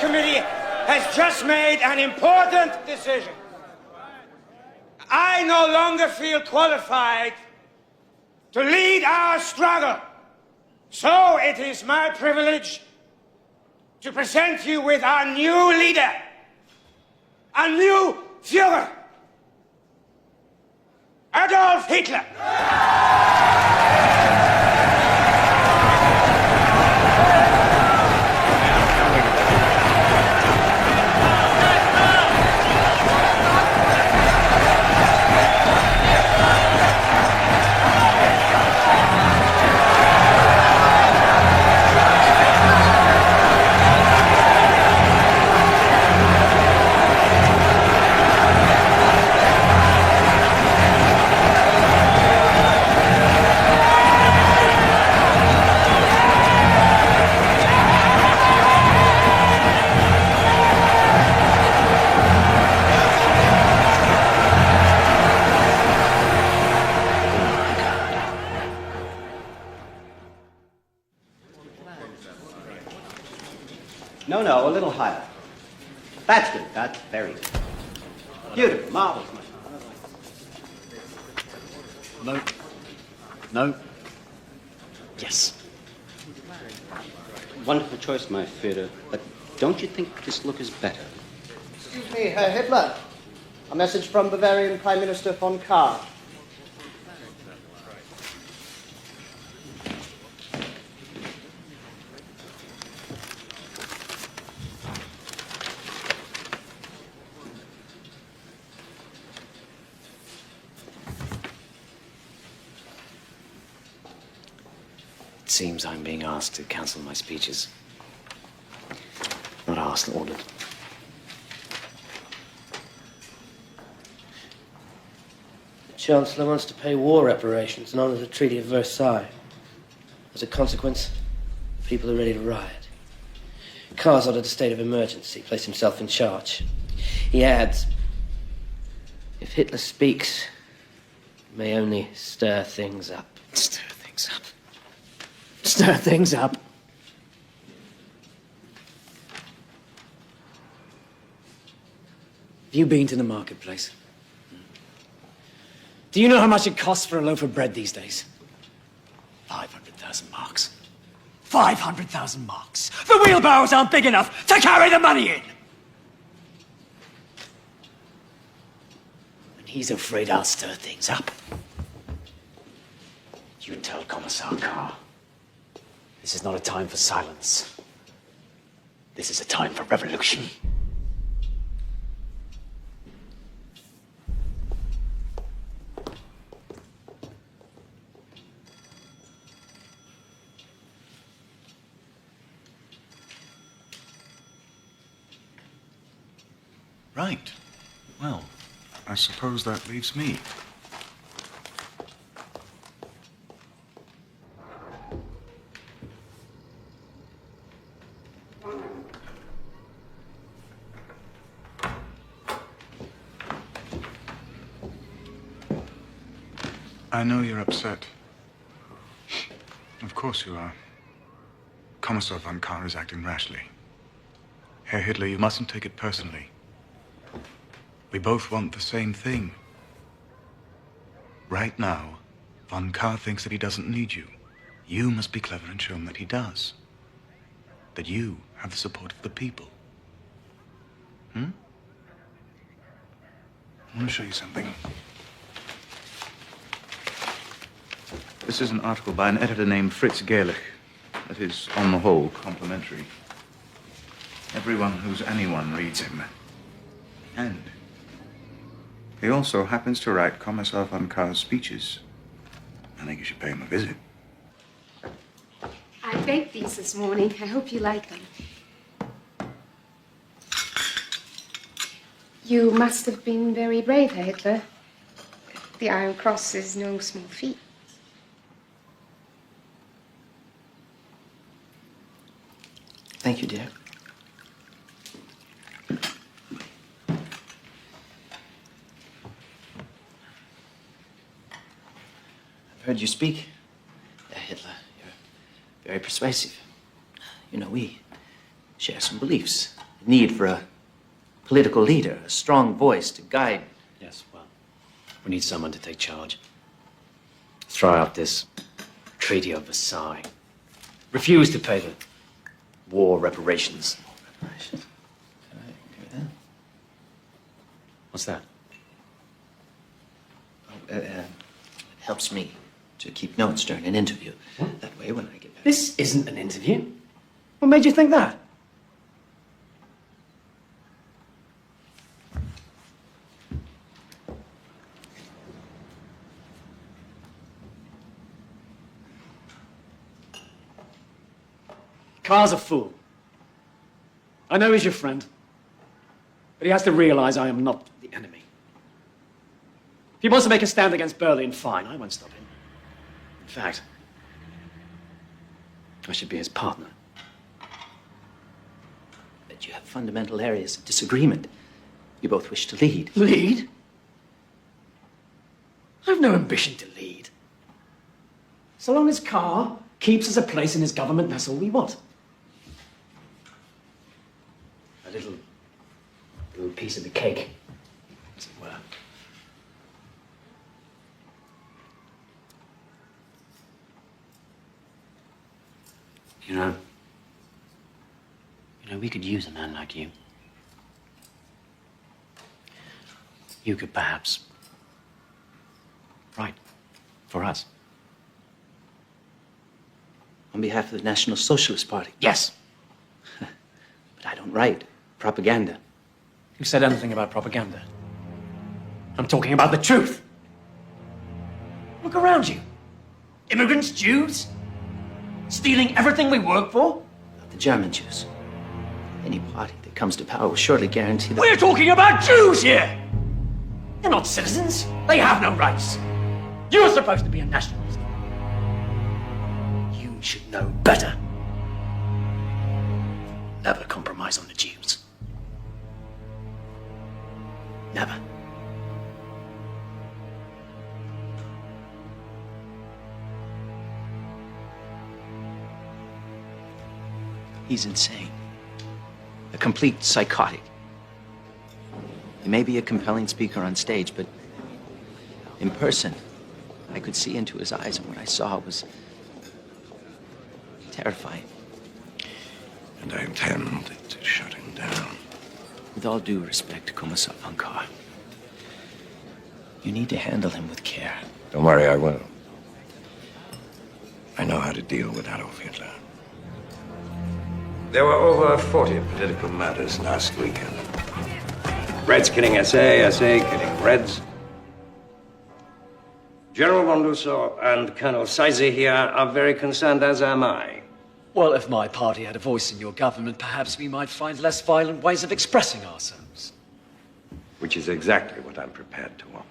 Committee has just made an important decision. I no longer feel qualified to lead our struggle. So it is my privilege to present you with our new leader, a new Führer, Adolf Hitler. No, a little higher. That's good. That's very good. Beautiful. Marvelous. No. No. Yes. Wonderful choice, my Führer. But don't you think this look is better? Excuse me, Herr Hitler. A message from Bavarian Prime Minister von Kahr. It seems I'm being asked to cancel my speeches. Not asked, ordered. The Chancellor wants to pay war reparations and honor the Treaty of Versailles. As a consequence, people are ready to riot. Karl's ordered a state of emergency, placed himself in charge. He adds, if Hitler speaks, it may only stir things up. Stir things up. Stir things up. Have you been to the marketplace? Do you know how much it costs for a loaf of bread these days? 500,000 marks. 500,000 marks. The wheelbarrows aren't big enough to carry the money in. And he's afraid I'll stir things up. You tell Commissar Carr, this is not a time for silence. This is a time for revolution. Right. Well, I suppose that leaves me. I know you're upset. Of course you are. Commissar von Kahr is acting rashly. Herr Hitler, you mustn't take it personally. We both want the same thing. Right now, von Kahr thinks that he doesn't need you. You must be clever and show him that he does. That you have the support of the people. I want to show you something. This is an article by an editor named Fritz Gerlich that is, on the whole, complimentary. Everyone who's anyone reads him. And he also happens to write Commissar von Kahr's speeches. I think you should pay him a visit. I baked these this morning. I hope you like them. You must have been very brave, Herr Hitler. The Iron Cross is no small feat. Thank you, dear. I've heard you speak, Herr Hitler. You're very persuasive. You know, we share some beliefs. The need for a political leader, a strong voice to guide. Yes, well, we need someone to take charge. Throw out this Treaty of Versailles. Refuse to pay the war reparations. Reparations? Can I do that? What's that? Oh, it helps me to keep notes during an interview. What? That way, when I get back... This isn't an interview. What made you think that? Carr's a fool. I know he's your friend. But he has to realize I am not the enemy. If he wants to make a stand against Berlin, fine. I won't stop him. In fact, I should be his partner. But you have fundamental areas of disagreement. You both wish to lead. Lead? I've no ambition to lead. So long as Carr keeps us a place in his government, that's all we want. A little piece of the cake, as it were. You know, we could use a man like you. You could perhaps write for us. On behalf of the National Socialist Party. Yes. But I don't write propaganda. Who said anything about propaganda? I'm talking about the truth. Look around you. Immigrants, Jews, stealing everything we work for. Not the German Jews. Any party that comes to power will surely guarantee that... We're talking about Jews here! They're not citizens. They have no rights. You're supposed to be a nationalist. You should know better. never compromise on the Jews. Never. He's insane. A complete psychotic. He may be a compelling speaker on stage, but in person, I could see into his eyes, and what I saw was terrifying. And I intend to shut him down. With all due respect, Commissar von Kahr, you need to handle him with care. Don't worry, I will. I know how to deal with Adolf Hitler. There were over 40 political murders last weekend. Reds killing SA, SA killing Reds. General von Lusso and Colonel Seize here are very concerned, as am I. Well, if my party had a voice in your government, perhaps we might find less violent ways of expressing ourselves. Which is exactly what I'm prepared to offer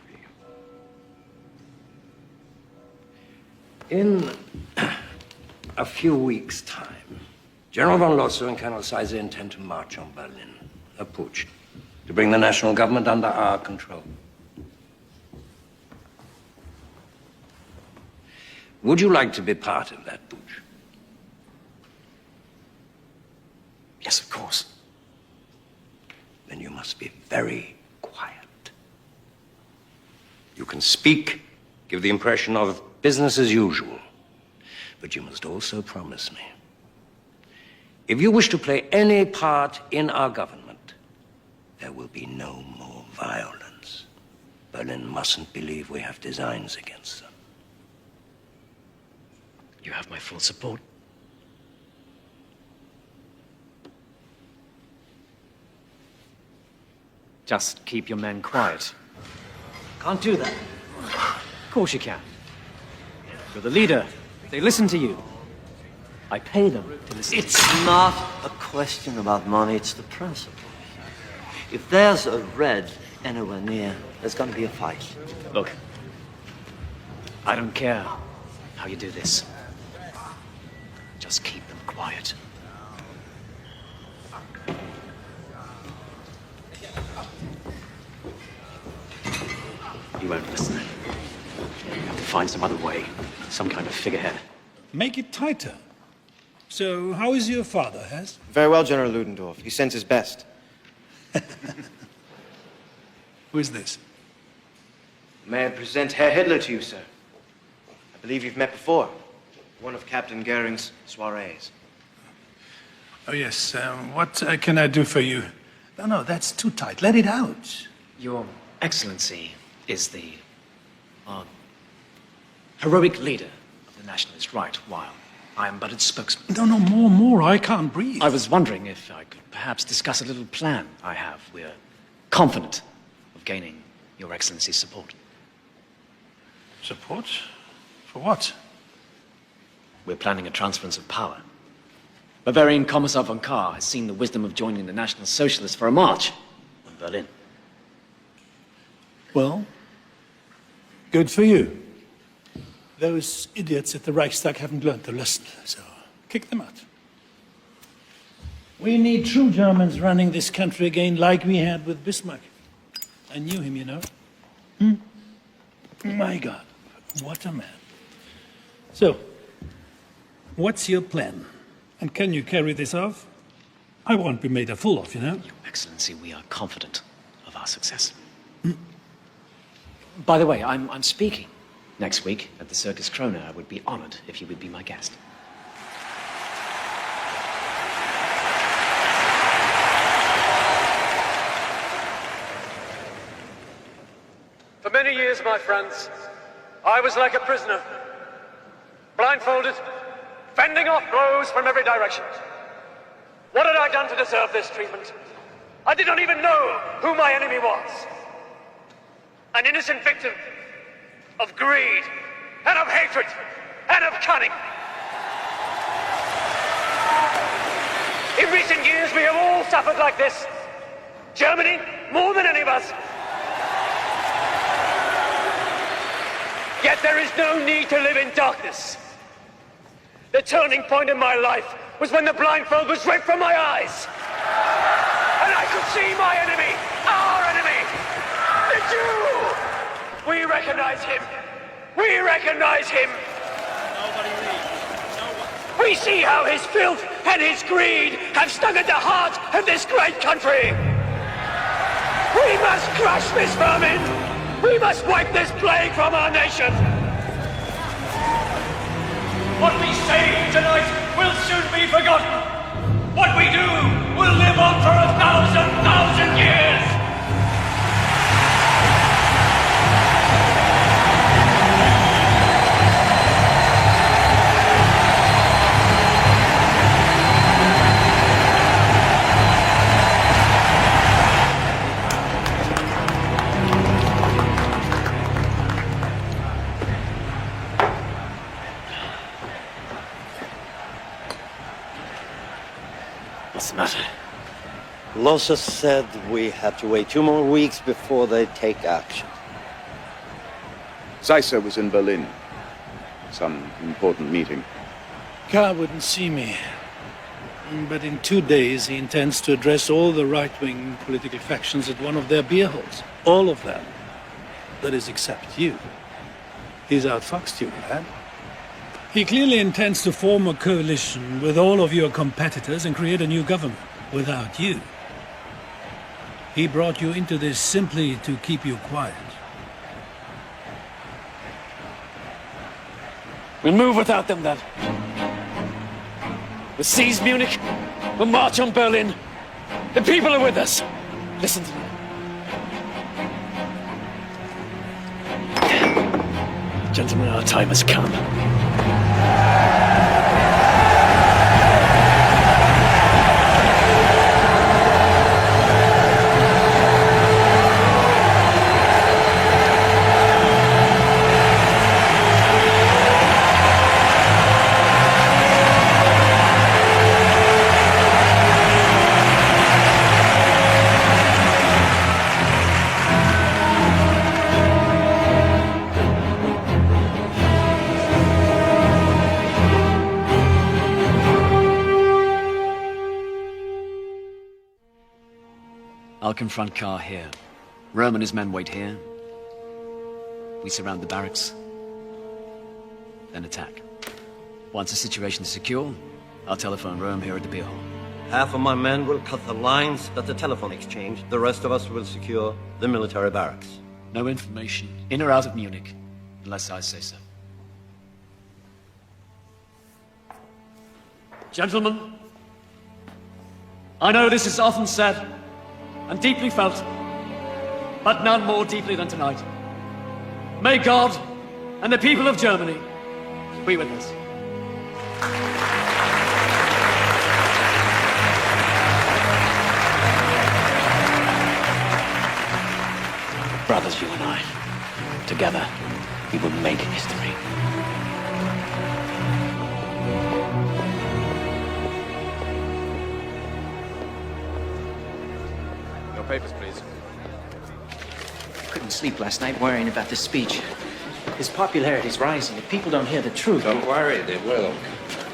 you. In a few weeks' time, General von Lusso and Colonel Seize intend to march on Berlin, a putsch, to bring the national government under our control. Would you like to be part of that putsch? Yes, of course. Then you must be very quiet. You can speak, give the impression of business as usual, but you must also promise me, if you wish to play any part in our government, there will be no more violence. Berlin mustn't believe we have designs against them. You have my full support. Just keep your men quiet. Can't do that. Of course you can. You're the leader. They listen to you. I pay them to listen. It's not a question about money, it's the principle. If there's a Red anywhere near, there's gonna be a fight. Look, I don't care how you do this. Just keep them quiet. You won't listen. You have to find some other way, some kind of figurehead. Make it tighter. So, how is your father, Hess? Very well, General Ludendorff. He sends his best. Who is this? May I present Herr Hitler to you, sir? I believe you've met before. One of Captain Goering's soirees. Oh, yes. What can I do for you? No, that's too tight. Let it out. Your Excellency is the heroic leader of the nationalist right, while I am but its spokesman. No, more. I can't breathe. I was wondering if I could perhaps discuss a little plan I have. We're confident of gaining Your Excellency's support. Support? For what? We're planning a transference of power. Bavarian Commissar von Kahr has seen the wisdom of joining the National Socialists for a march on Berlin. Well, good for you. Those idiots at the Reichstag haven't learned their lesson, so kick them out. We need true Germans running this country again like we had with Bismarck. I knew him, you know. My God, what a man. So, what's your plan? And can you carry this off? I won't be made a fool of, you know. Your Excellency, we are confident of our success. By the way, I'm speaking next week at the Circus Krone. I would be honored if you would be my guest. For many years, my friends, I was like a prisoner, blindfolded, fending off blows from every direction. What had I done to deserve this treatment? I did not even know who my enemy was. An innocent victim of greed, and of hatred, and of cunning. In recent years, we have all suffered like this. Germany, more than any of us. Yet there is no need to live in darkness. The turning point in my life was when the blindfold was ripped from my eyes. And I could see my enemy, our enemy, the Jew! We recognize him. We recognize him. We see how his filth and his greed have stung at the heart of this great country. We must crush this vermin. We must wipe this plague from our nation. What we say tonight will soon be forgotten. What we do will live on for 1,000 years. What's the matter? Losser said we have to wait 2 more weeks before they take action. Zeisser was in Berlin. Some important meeting. Carr wouldn't see me. But in 2 days, he intends to address all the right-wing political factions at one of their beer halls. All of them. That is, except you. He's outfoxed you, lad. He clearly intends to form a coalition with all of your competitors and create a new government without you. He brought you into this simply to keep you quiet. We'll move without them, then. We'll seize Munich. We'll march on Berlin. The people are with us. Listen to me. Gentlemen, our time has come. I'll confront Carr here. Röhm and his men wait here. We surround the barracks, then attack. Once the situation is secure, I'll telephone Röhm here at the beer hall. Half of my men will cut the lines at the telephone exchange. The rest of us will secure the military barracks. No information, in or out of Munich, unless I say so. Gentlemen, I know this is often said and deeply felt, but none more deeply than tonight. May God and the people of Germany be with us. Brothers, you and I, together, we will make history. Your papers, please. Couldn't sleep last night worrying about this speech. His popularity's rising. If people don't hear the truth... Don't worry, they will.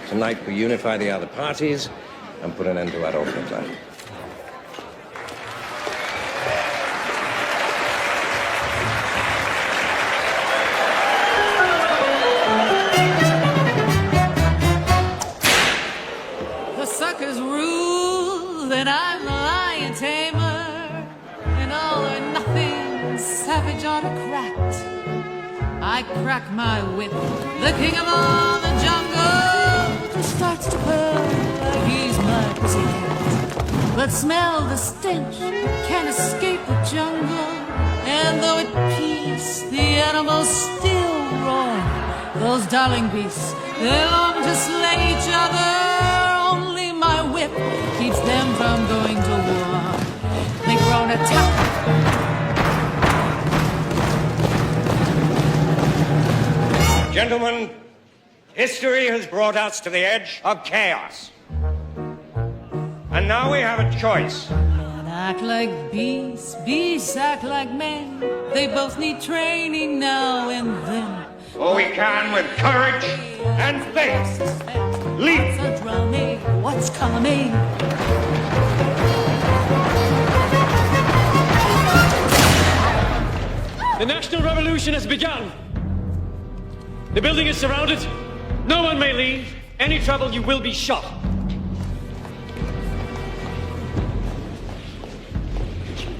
Tonight we unify the other parties and put an end to Adolf Hitler. The suckers rule, and I'm the lion tamer, an all or nothing savage autocrat. I crack my whip, the king of all the jungle just starts to purr like he's my pussycat. But smell the stench, can't escape the jungle, and though at peace, the animals still roar. Those darling beasts, they long to slay each other. Only my whip keeps them from going to war. They groan attack. Gentlemen, history has brought us to the edge of chaos. And now we have a choice. Men act like beasts, beasts act like men. They both need training now and then. Or we can with courage and faith. Leave! What's a drowning? What's coming? The National Revolution has begun. The building is surrounded. No one may leave. Any trouble, you will be shot.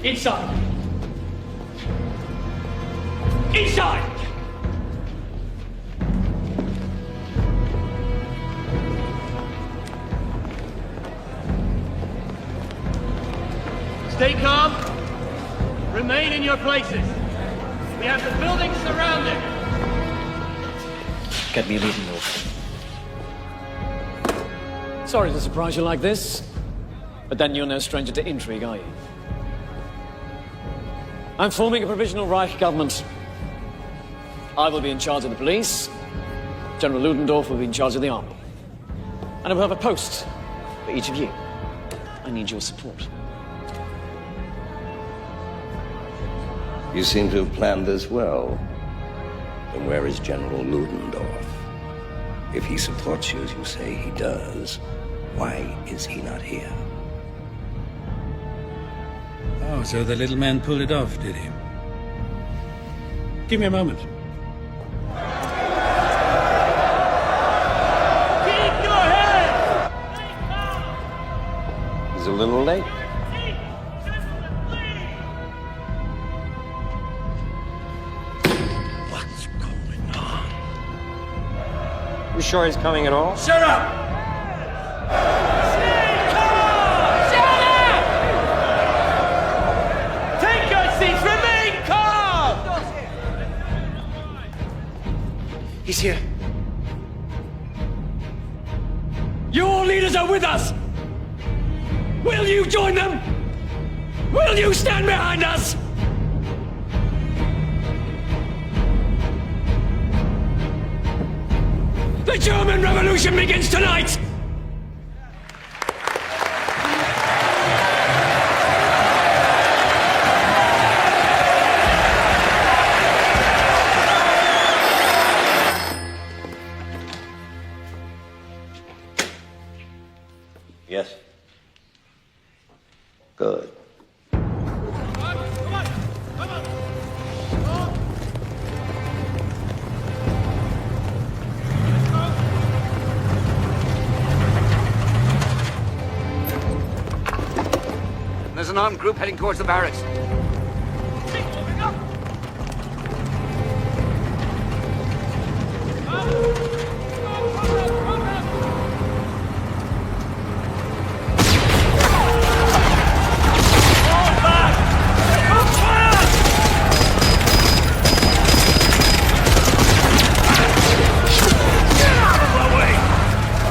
Inside. Inside! Stay calm. Remain in your places. We have the building surrounded. Get me a leading door. Sorry to surprise you like this, but then you're no stranger to intrigue, are you? I'm forming a provisional Reich government. I will be in charge of the police. General Ludendorff will be in charge of the army. And I will have a post for each of you. I need your support. You seem to have planned this well. Then where is General Ludendorff? If he supports you as you say he does, why is he not here? Oh, so the little man pulled it off, did he? Give me a moment. Keep your head! He's a little late. What's going on? You sure he's coming at all? Shut up! Take your seats! Remain calm! He's here. Your leaders are with us! Will you join them? Will you stand behind us? The German Revolution begins tonight! Yes. Good. There's an armed group heading towards the barracks.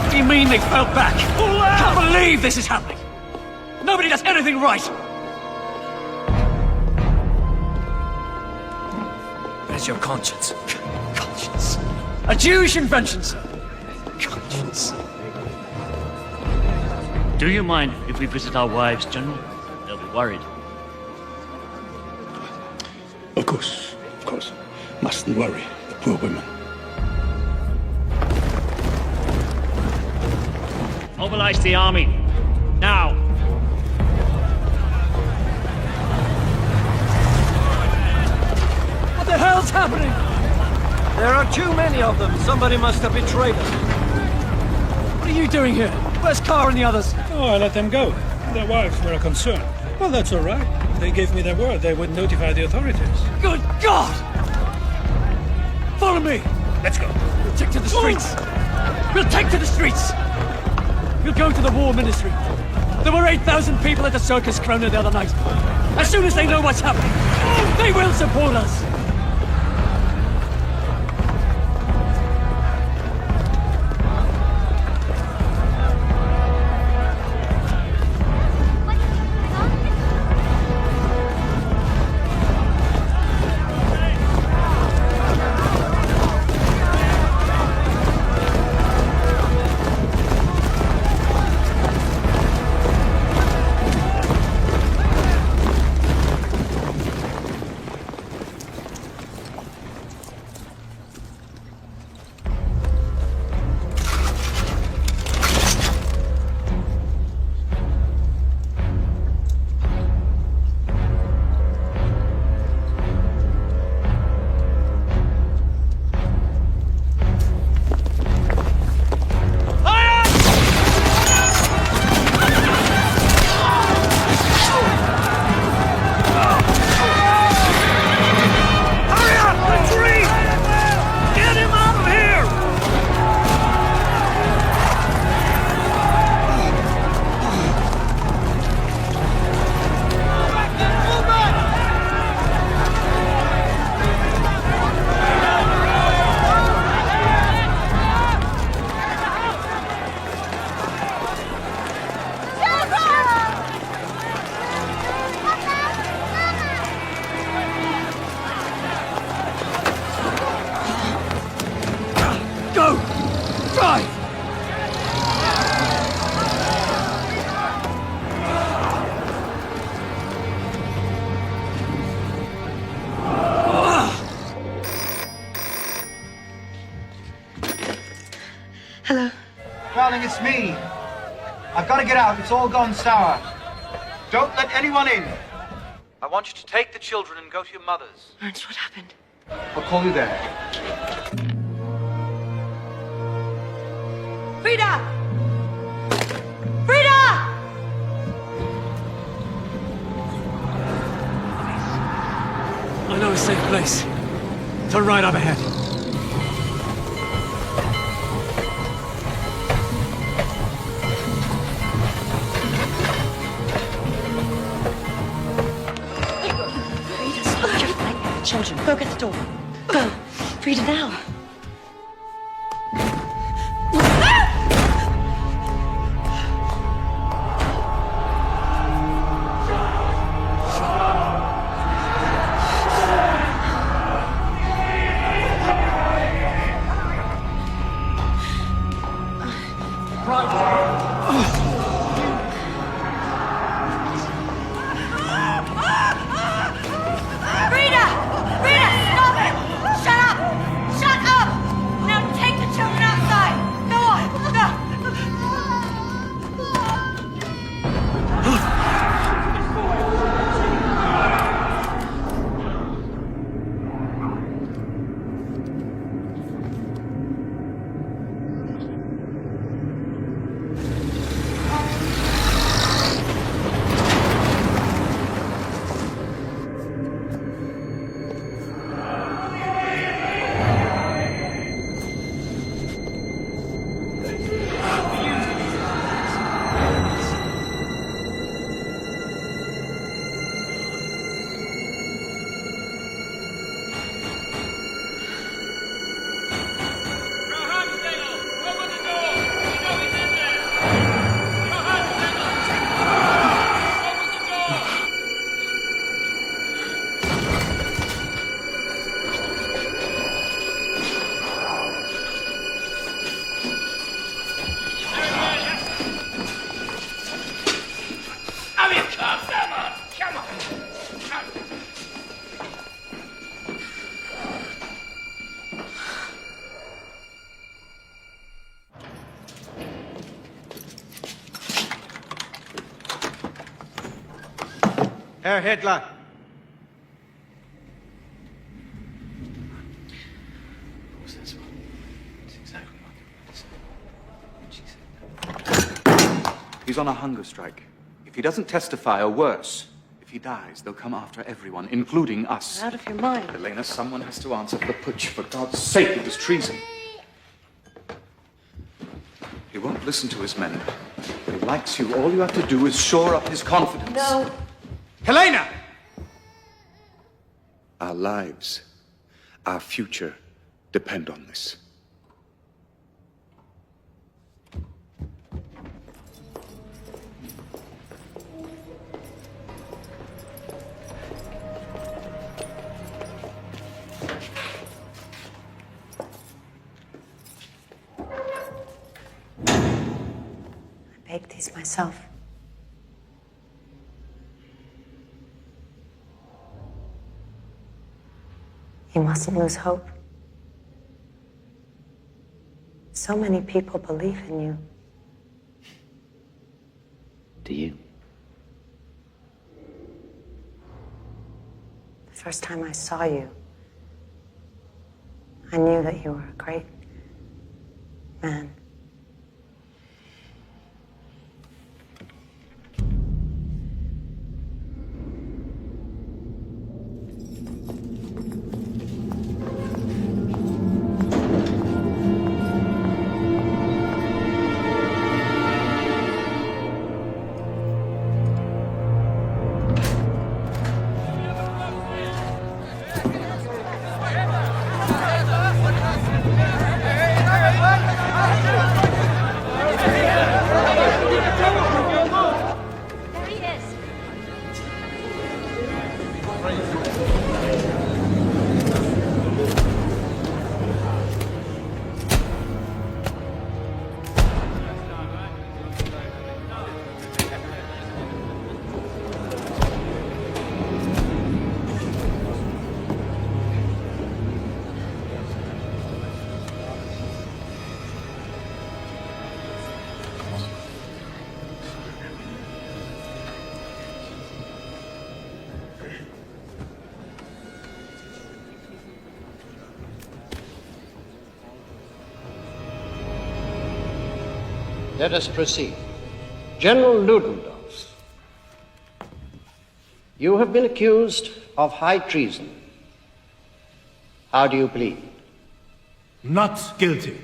What do you mean they fell back? I can't believe this is happening! Nobody does anything right! Where's your conscience? Conscience? A Jewish invention, sir! Conscience. Do you mind if we visit our wives, General? They'll be worried. Of course. Mustn't worry, the poor women. Mobilize the army. Now! What the hell's happening? There are too many of them. Somebody must have betrayed us. What are you doing here? Where's Carr and the others? Oh, I let them go. Their wives were a concern. Well, that's all right. They gave me their word they would notify the authorities. Good God! Follow me! Let's go. We'll take to the streets! We'll take to the streets! We'll go to the war ministry. There were 8,000 people at the Circus Krone the other night. As soon as they know what's happening, they will support us! Hello. Darling, it's me. I've got to get out. It's all gone sour. Don't let anyone in. I want you to take the children and go to your mother's. Ernst, what happened? I'll call you there. Frida! Frida! I know a safe place. Turn right up ahead. Frida, stop your fighting with the children. Go get the door. Go. Frida, now. Frida! Frida, stop it! Shut up! Shut up! Now take the children outside! Go on! Go! Herr Hitler. What's this one? It's exactly like He's on a hunger strike. If he doesn't testify, or worse, if he dies, they'll come after everyone, including us. You're out of your mind. Elena, someone has to answer for the putsch. For God's sake, it was treason. He won't listen to his men. He likes you. All you have to do is shore up his confidence. No. Helena! Our lives, our future depend on this. I baked these myself. You mustn't lose hope. So many people believe in you. Do you? The first time I saw you, I knew that you were a great man. Let us proceed. General Ludendorff, you have been accused of high treason. How do you plead? Not guilty.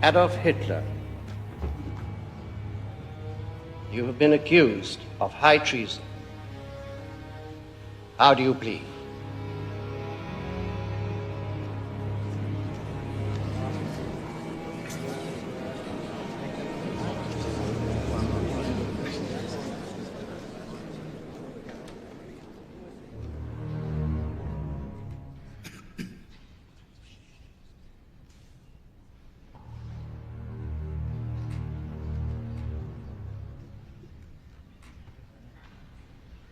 Adolf Hitler, you have been accused of high treason. How do you plead?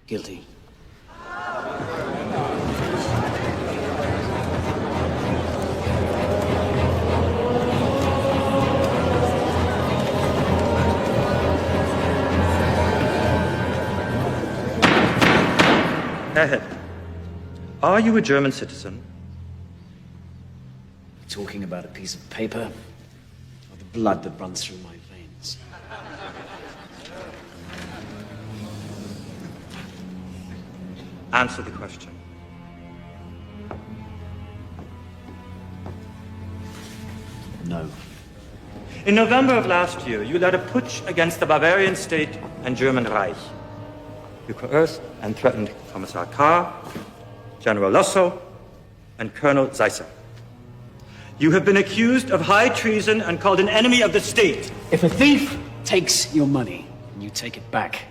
Guilty. Herr Hitler, are you a German citizen? Talking about a piece of paper or the blood that runs through my veins? Answer the question. No. In November of last year, you led a putsch against the Bavarian state and German Reich. You coerced and threatened Commissar Kahr, General Lossow, and Colonel Seisser. You have been accused of high treason and called an enemy of the state. If a thief takes your money and you take it back,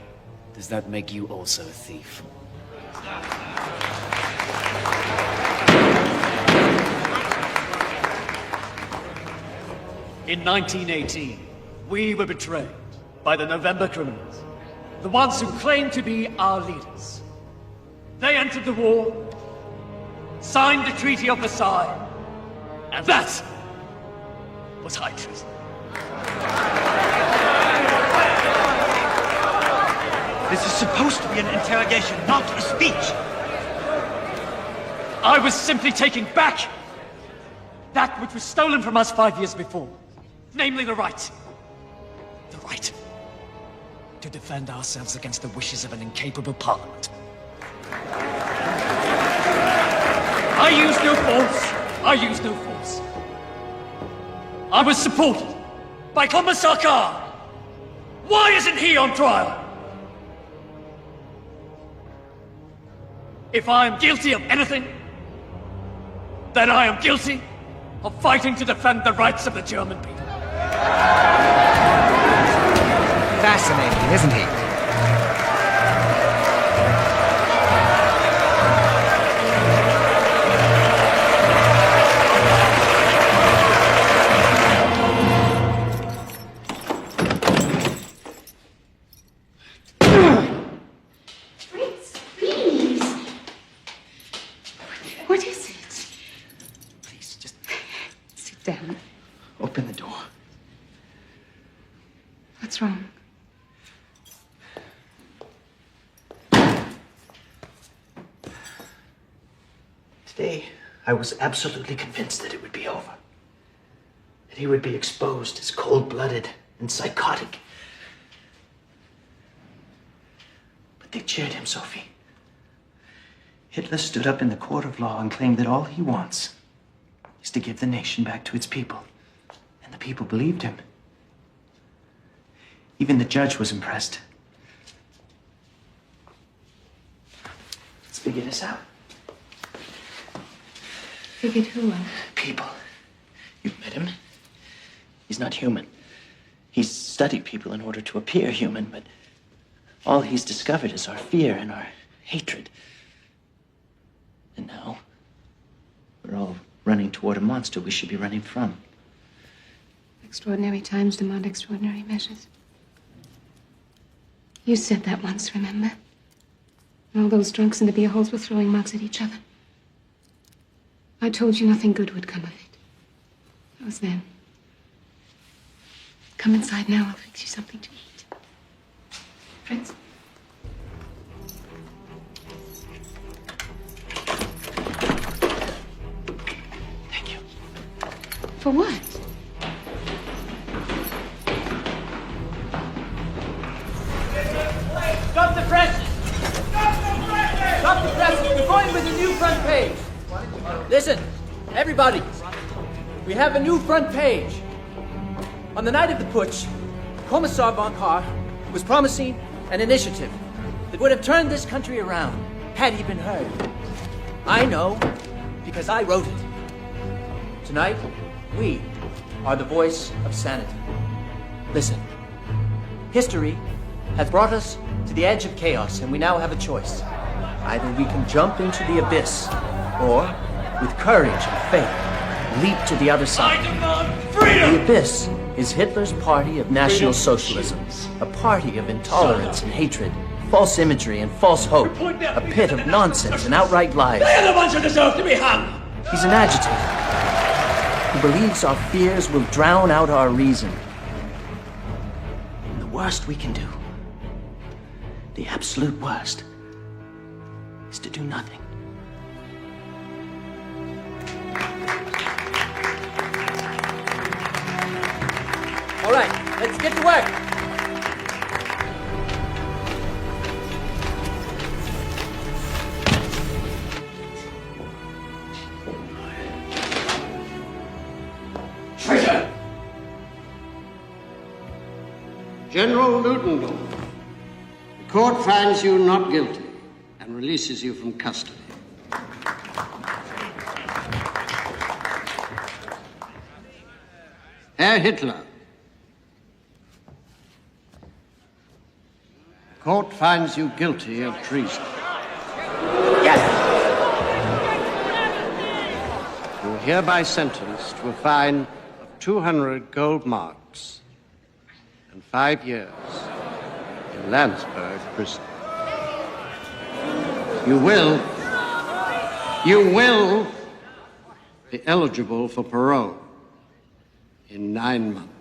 does that make you also a thief? In 1918, we were betrayed by the November criminals, the ones who claimed to be our leaders. They entered the war, signed the Treaty of Versailles, and that was high treason. This is supposed to be an interrogation, not a speech. I was simply taking back that which was stolen from us 5 years before. Namely, the right to defend ourselves against the wishes of an incapable parliament. I used no force. I was supported by Commissar Kahr. Why isn't he on trial? If I am guilty of anything, then I am guilty of fighting to defend the rights of the German people. Fascinating, isn't he? Fritz, please. What is it? Please, just Sit down. open the door. What's wrong? Today, I was absolutely convinced that it would be over. That he would be exposed as cold-blooded and psychotic. But they cheered him, Sophie. Hitler stood up in the court of law and claimed that all he wants is to give the nation back to its people. And the people believed him. Even the judge was impressed. Let's figure this out. Figured who out? People. You've met him. He's not human. He's studied people in order to appear human, but all he's discovered is our fear and our hatred. And now, we're all running toward a monster we should be running from. Extraordinary times demand extraordinary measures. You said that once, remember? And all those drunks in the beer halls were throwing mugs at each other. I told you nothing good would come of it. That was then. Come inside now, I'll fix you something to eat. Fritz? For what? Stop the presses! Stop the presses! We're going with a new front page. Listen, everybody. We have a new front page. On the night of the putsch, Commissar von Kahr was promising an initiative that would have turned this country around had he been heard. I know because I wrote it. Tonight, we are the voice of sanity. Listen, history has brought us to the edge of chaos, and we now have a choice. Either we can jump into the abyss, or, with courage and faith, leap to the other side. I demand freedom! The abyss is Hitler's party of National Socialism, a party of intolerance and hatred, false imagery and false hope, a pit of nonsense and outright lies. They're the ones who deserve to be hung! He's an agitator who believes our fears will drown out our reason. And the worst we can do, the absolute worst, is to do nothing. All right, let's get to work. Traitor! General Ludendorff, the court finds you not guilty and releases you from custody. Herr Hitler, the court finds you guilty of treason. Yes! You are hereby sentenced to a fine of 200 gold marks and 5 years in Landsberg prison. You will be eligible for parole in 9 months.